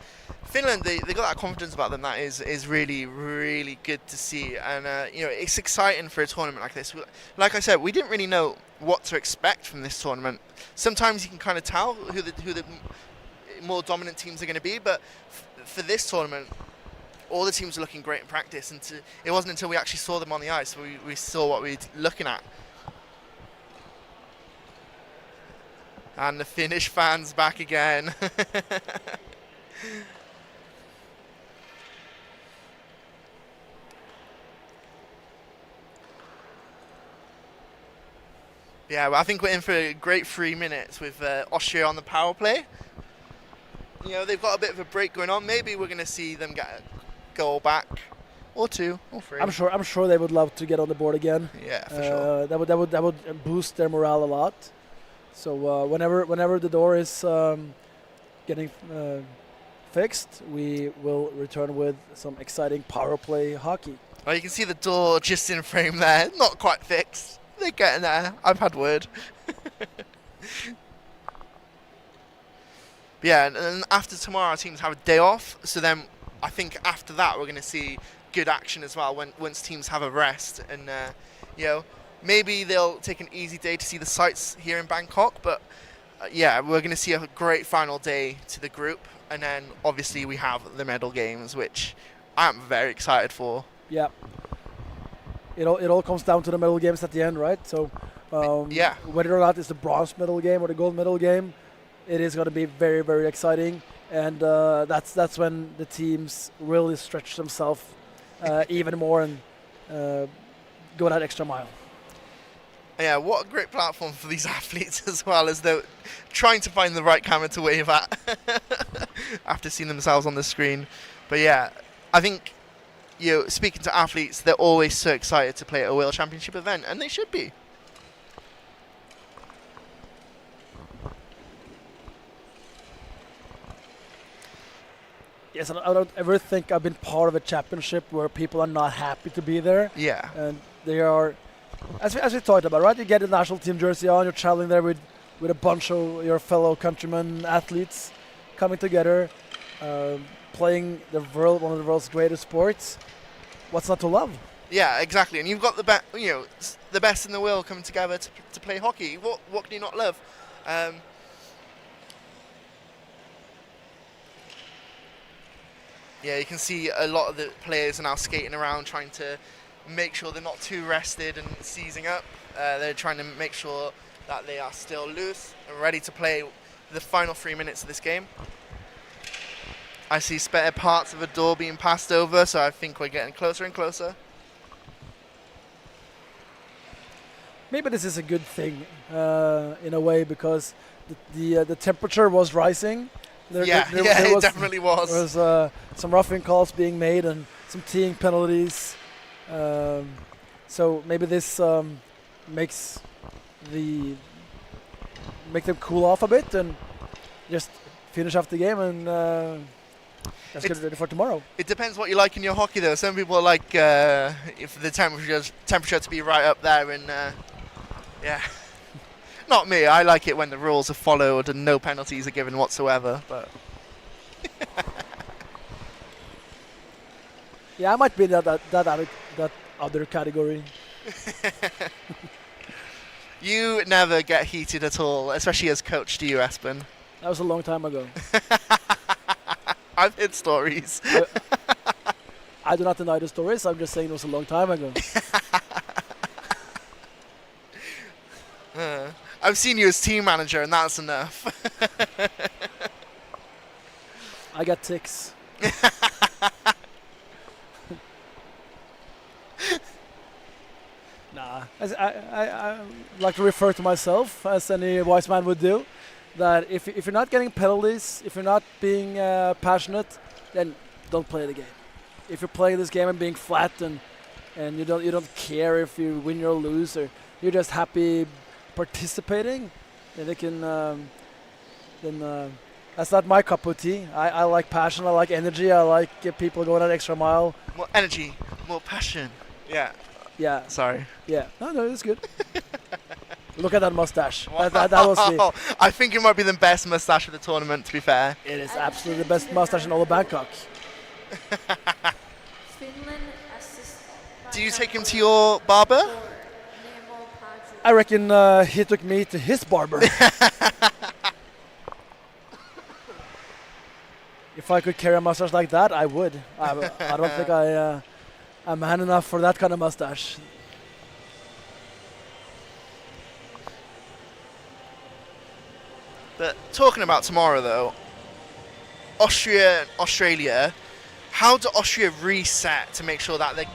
Finland, they got that confidence about them that is really, really good to see. And, it's exciting for a tournament like this. Like I said, we didn't really know what to expect from this tournament. Sometimes you can kind of tell who the more dominant teams are going to be. But for this tournament, all the teams are looking great in practice. And it wasn't until we actually saw them on the ice we saw what we were looking at. And the Finnish fans back again. Yeah, well, I think we're in for a great 3 minutes with Austria on the power play. They've got a bit of a break going on. Maybe we're going to see them get a goal back, or two, or three. I'm sure they would love to get on the board again. Yeah, for sure. That would boost their morale a lot. So whenever the door is getting fixed, we will return with some exciting power play hockey. Well, you can see the door just in frame there. Not quite fixed. They're getting there. I've had word. Yeah, and after tomorrow, our teams have a day off. So then I think after that, we're going to see good action as well once teams have a rest. And, maybe they'll take an easy day to see the sights here in Bangkok. But, we're going to see a great final day to the group. And then, obviously, we have the medal games, which I'm very excited for. Yeah. It all comes down to the medal games at the end, right? So, whether or not it's the bronze medal game or the gold medal game, it is going to be very, very exciting. And that's when the teams really stretch themselves even more and go that extra mile. Yeah, what a great platform for these athletes as well, as they're trying to find the right camera to wave at after seeing themselves on the screen. But yeah, I think, speaking to athletes, they're always so excited to play at a World Championship event, and they should be. Yes, I don't ever think I've been part of a championship where people are not happy to be there. Yeah. And they are, as we talked about, right? You get a national team jersey on, you're traveling there with a bunch of your fellow countrymen athletes coming together, playing one of the world's greatest sports. What's not to love? Yeah, exactly. And you've got the best in the world coming together to play hockey. What can you not love? You can see a lot of the players are now skating around trying to make sure they're not too rested and seizing up. They're trying to make sure that they are still loose and ready to play the final 3 minutes of this game. I see spare parts of a door being passed over, so I think we're getting closer and closer. Maybe this is a good thing in a way, because the temperature was rising. There it definitely was. There was some roughing calls being made and some teeing penalties. So maybe this makes them cool off a bit and just finish off the game and let's get ready for tomorrow. It depends what you like in your hockey, though. Some people like if the temperature to be right up there, and yeah. Not me. I like it when the rules are followed and no penalties are given whatsoever. But yeah, I might be that other category. You never get heated at all, especially as coach, do you, Espen? That was a long time ago. I've heard stories. I do not deny the stories. I'm just saying it was a long time ago. I've seen you as team manager, and that's enough. I got tics. Nah, I like to refer to myself, as any wise man would do, that if you're not getting penalties, if you're not being passionate, then don't play the game. If you're playing this game and being flat and you don't care if you win or lose, or you're just happy participating, then they can that's not my cup of tea. I like passion, I like energy, I like people going that extra mile. More energy, more passion. Yeah. Sorry. Yeah. No, it's good. Look at that mustache. That was the. I think it might be the best mustache of the tournament, to be fair. It is absolutely the best mustache in all of Bangkok. Finland assisted by Do you take him number to your barber? 4, Nemo Padre. I reckon he took me to his barber. If I could carry a mustache like that, I would. I don't think I'm man enough for that kind of mustache. But talking about tomorrow, though, Austria and Australia, how do Austria reset to make sure that they're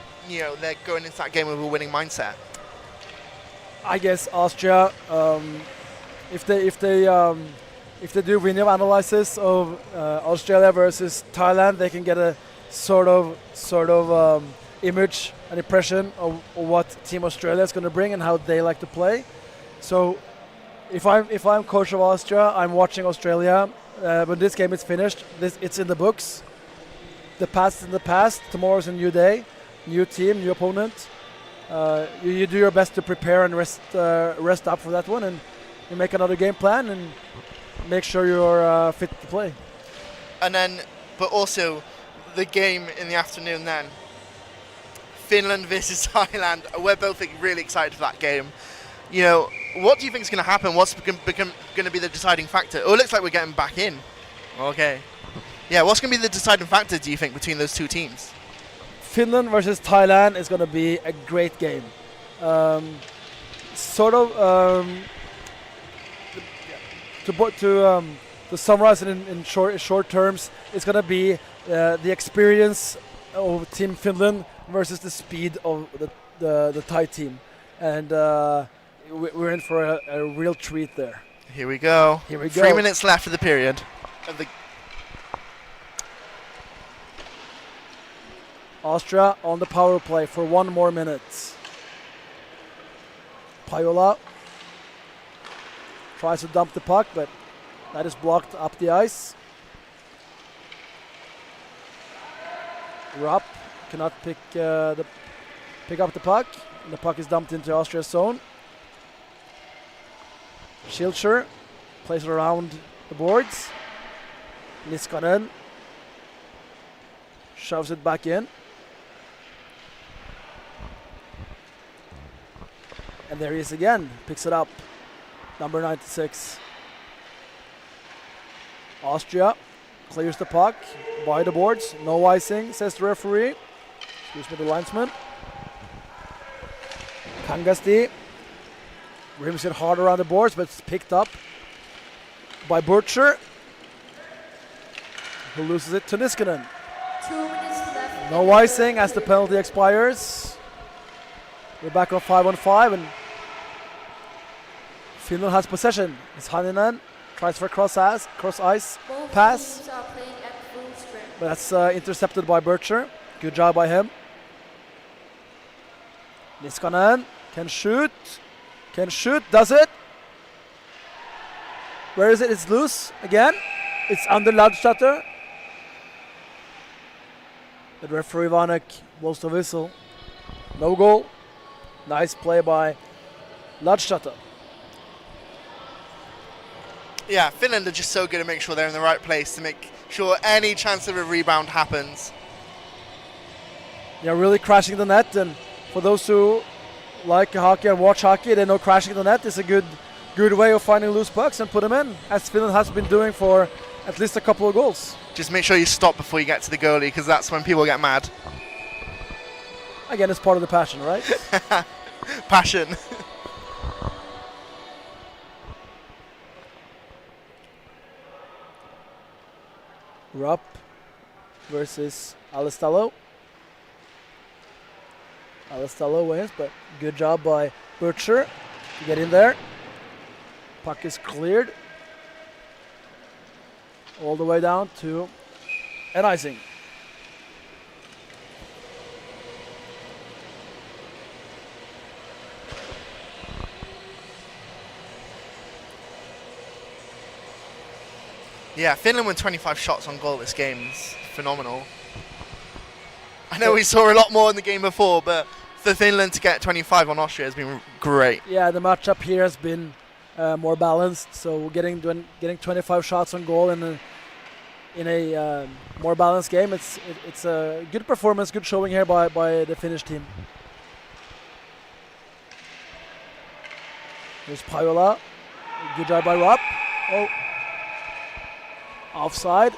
going into that game with a winning mindset? I guess Austria, if they do video analysis of Australia versus Thailand, they can get a sort of image and impression of what Team Australia is going to bring and how they like to play. So if I'm coach of Austria, I'm watching Australia. When this game is finished, it's in the books. The past is in the past. Tomorrow's a new day, new team, new opponent. You do your best to prepare and rest up for that one, and you make another game plan and make sure you're fit to play. And then, but also the game in the afternoon then, Finland versus Thailand. We're both really excited for that game. What do you think is going to happen? What's going to be the deciding factor? Oh, it looks like we're getting back in. Okay. Yeah, what's going to be the deciding factor, do you think, between those two teams? Finland versus Thailand is going to be a great game. To summarize it in short terms, it's going to be the experience of Team Finland versus the speed of the Thai team, and we're in for a real treat there. Here we go. 3 minutes left of the period. Austria on the power play for 1 more minute. Pajola tries to dump the puck, but that is blocked up the ice. Rupp cannot pick up the puck. The puck is dumped into Austria's zone. Schilcher plays it around the boards. Niskanen shoves it back in. And there he is again, picks it up. Number 96. Austria clears the puck by the boards. No icing, says the referee. Excuse me, the linesman. Kangasti rims it hard around the boards, but it's picked up by Butcher. who loses it to Niskanen. 2 minutes left. No in the icing third as the period. penalty expires. We're back on 5-on-5 and Finland has possession. It's Haninen, tries for cross ice, Both pass. teams are playing at full strength. but that's intercepted by Bircher. Good job by him. Niskanen can shoot, does it? Where is it? It's loose again. It's under Ladstatter. The referee Vanek blows the whistle. No goal. Nice play by Ladstatter. Yeah, Finland are just so good at making sure they're in the right place to make sure any chance of a rebound happens. Yeah, really crashing the net, and for those who like hockey and watch hockey, they know crashing the net is a good way of finding loose pucks and put them in, as Finland has been doing for at least a couple of goals. Just make sure you stop before you get to the goalie, because that's when people get mad. Again, it's part of the passion, right? Passion. Rupp versus Alistello. Alistello wins, but good job by Bircher to get in there. Puck is cleared all the way down to an icing. Yeah, Finland won 25 shots on goal this game. It's phenomenal. I know we saw a lot more in the game before, but for Finland to get 25 on Austria has been great. Yeah, the matchup here has been more balanced. So getting 25 shots on goal in a more balanced game, it's a good performance, good showing here by the Finnish team. Here's Pajola. Good job by Rupp. Oh, offside.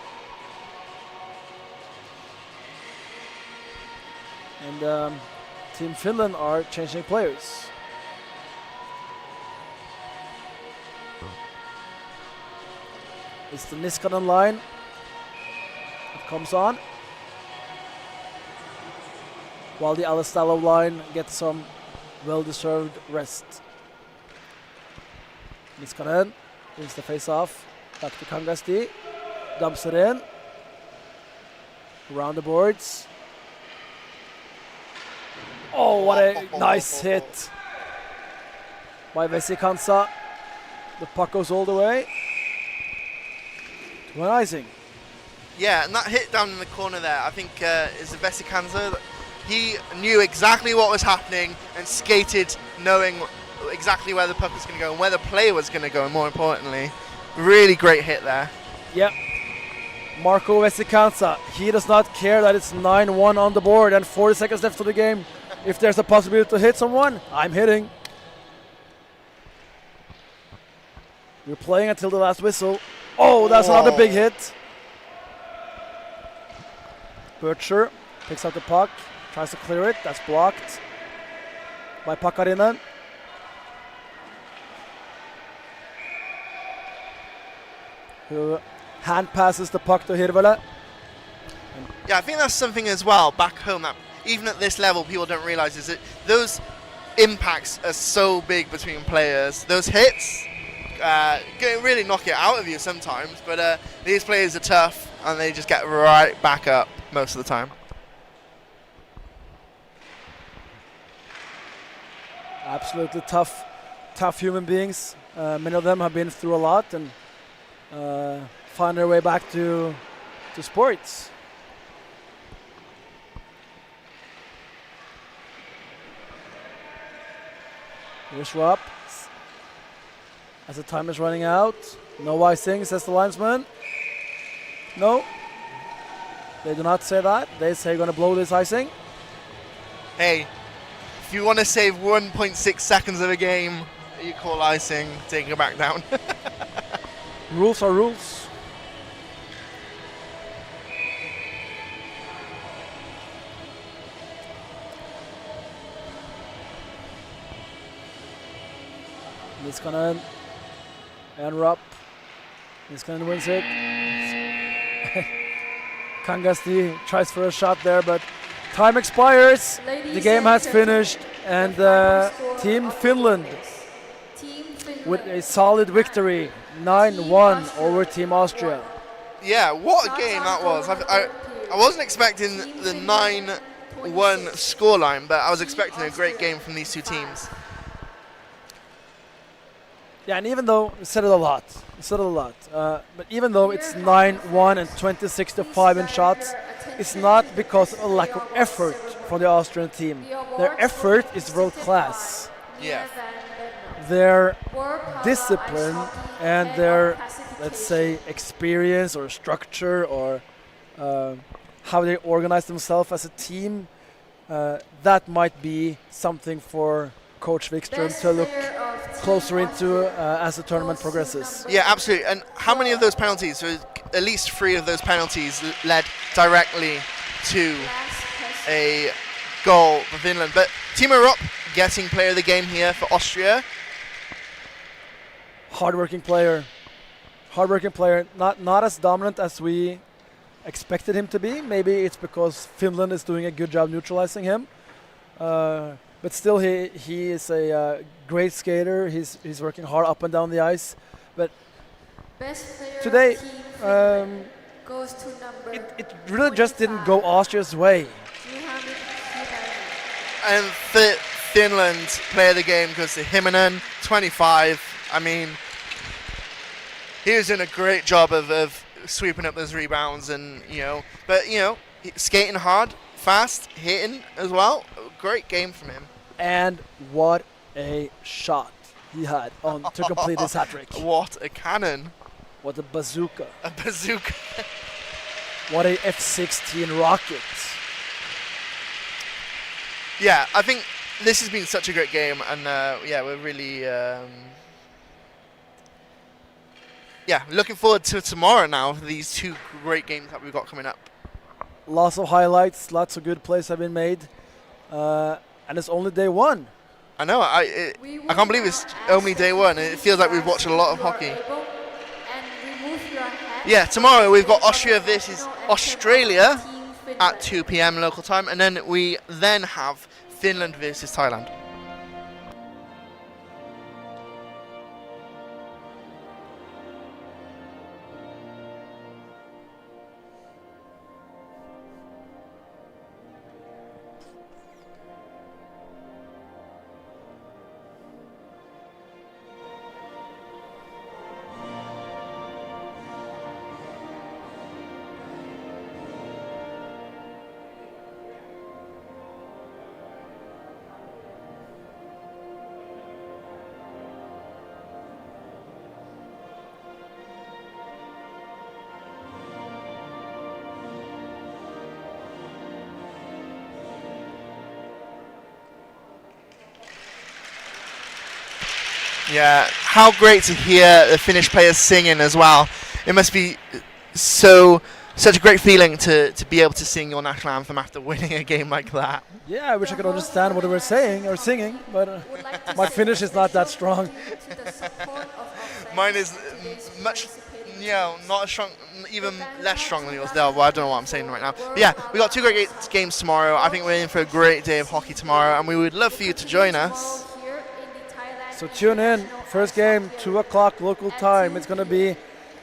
And Team Finland are changing players. It's the Niskanen line that comes on, while the Alistello line gets some well-deserved rest. Niskanen wins the face-off. Back to Kangasti. Dumps it in. Around the boards. Oh, what a nice hit by Vesikansa. The puck goes all the way to an icing. Yeah, and that hit down in the corner there, I think is the Vesikansa. He knew exactly what was happening and skated knowing exactly where the puck was going to go and where the player was going to go, and more importantly. Really great hit there. Yep. Marco Vesikansa, he does not care that it's 9-1 on the board and 40 seconds left of the game. If there's a possibility to hit someone, I'm hitting. We're playing until the last whistle. Oh, that's another big hit. Bircher picks up the puck, tries to clear it. That's blocked by Pakarinen. Who hand passes the puck to Hirvelä. Yeah, I think that's something as well back home that even at this level people don't realize is that those impacts are so big between players. Those hits can really knock it out of you sometimes, but these players are tough and they just get right back up most of the time. Absolutely tough human beings. Many of them have been through a lot and find their way back to sports. Here's Rupp. As the time is running out. No icing, says the linesman. No. They do not say that. They say you're going to blow this icing. Hey, if you want to save 1.6 seconds of a game, you call icing, taking it back down. Rules are rules. Niskanen and Rupp. Niskanen wins it. Kangasti tries for a shot there, but time expires. The game has finished, and Team Finland with a solid victory, 9-1 over Team Austria. Yeah, what a game that was. I wasn't expecting the 9-1 scoreline, but I was expecting a great game from these two teams. Yeah, and even though we said it a lot, but even though it's 9-1 and 26-5 in shots, it's not because of a lack of effort from the Austrian team. Their effort is world class. Yeah. Their discipline and their, let's say, experience or structure or how they organize themselves as a team, that might be something for Coach Wikström to look closer into as the tournament progresses. Yeah, absolutely. And how many of those penalties, so at least 3 of those penalties led directly to a goal for Finland. But Timo Rupp getting player of the game here for Austria. Hardworking player, not as dominant as we expected him to be. Maybe it's because Finland is doing a good job neutralizing him. But still, he is a great skater. He's working hard up and down the ice. But today, goes to number it really just didn't go Austria's way. And Finland player of the game goes to Himinen, 25. I mean, he was doing a great job of sweeping up those rebounds and, skating hard, fast, hitting as well. Great game from him. And what a shot he had to complete his hat trick. What a cannon. What a bazooka. A bazooka. What a F-16 rocket. Yeah, I think this has been such a great game, and we're really looking forward to tomorrow now for these 2 great games that we've got coming up. Lots of highlights, lots of good plays have been made. And it's only day 1. I know. I can't believe it's only day 1. It feels like we've watched a lot of hockey. Yeah, tomorrow we've got Austria versus Australia at 2 p.m. local time, and then we have Finland versus Thailand. Yeah, how great to hear the Finnish players singing as well. It must be such a great feeling to be able to sing your national anthem after winning a game like that. Yeah, I wish I could understand what they were saying or singing, but my Finnish is not that strong. Mine is much, not as strong, even less strong than yours. Well, I don't know what I'm saying right now. But yeah, we got 2 great games tomorrow. I think we're in for a great day of hockey tomorrow, and we would love for you to join us. So tune in. First game, 2 o'clock local time. It's going to be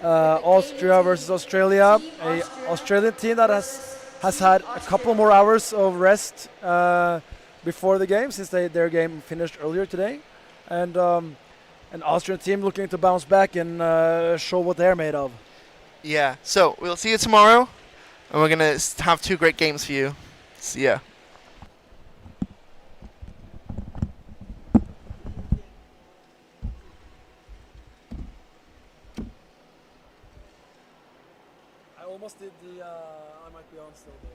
Austria versus Australia. A Australian team that has had a couple more hours of rest before the game, since their game finished earlier today. And an Austrian team looking to bounce back and show what they're made of. Yeah, so we'll see you tomorrow, and we're going to have 2 great games for you. See ya. Almost did the I might be on still though.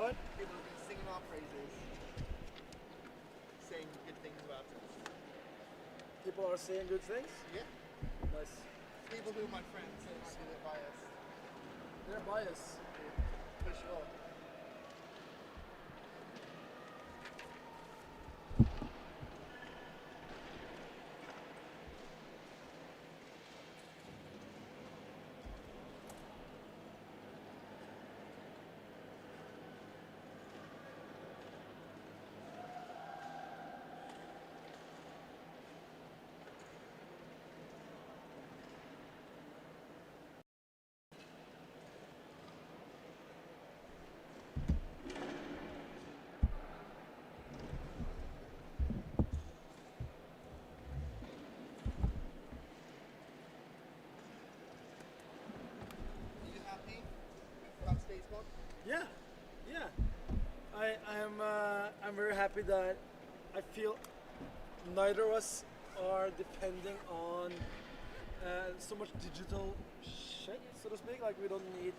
What? People have been singing our praises, saying good things about us. People are saying good things? Yeah. Nice. People who are my friends, so they might be a bit biased. They're biased. For sure. Are you happy about today's one? Yeah, yeah. I'm very happy that I feel neither of us are depending on so much digital shit, so to speak. Like we don't need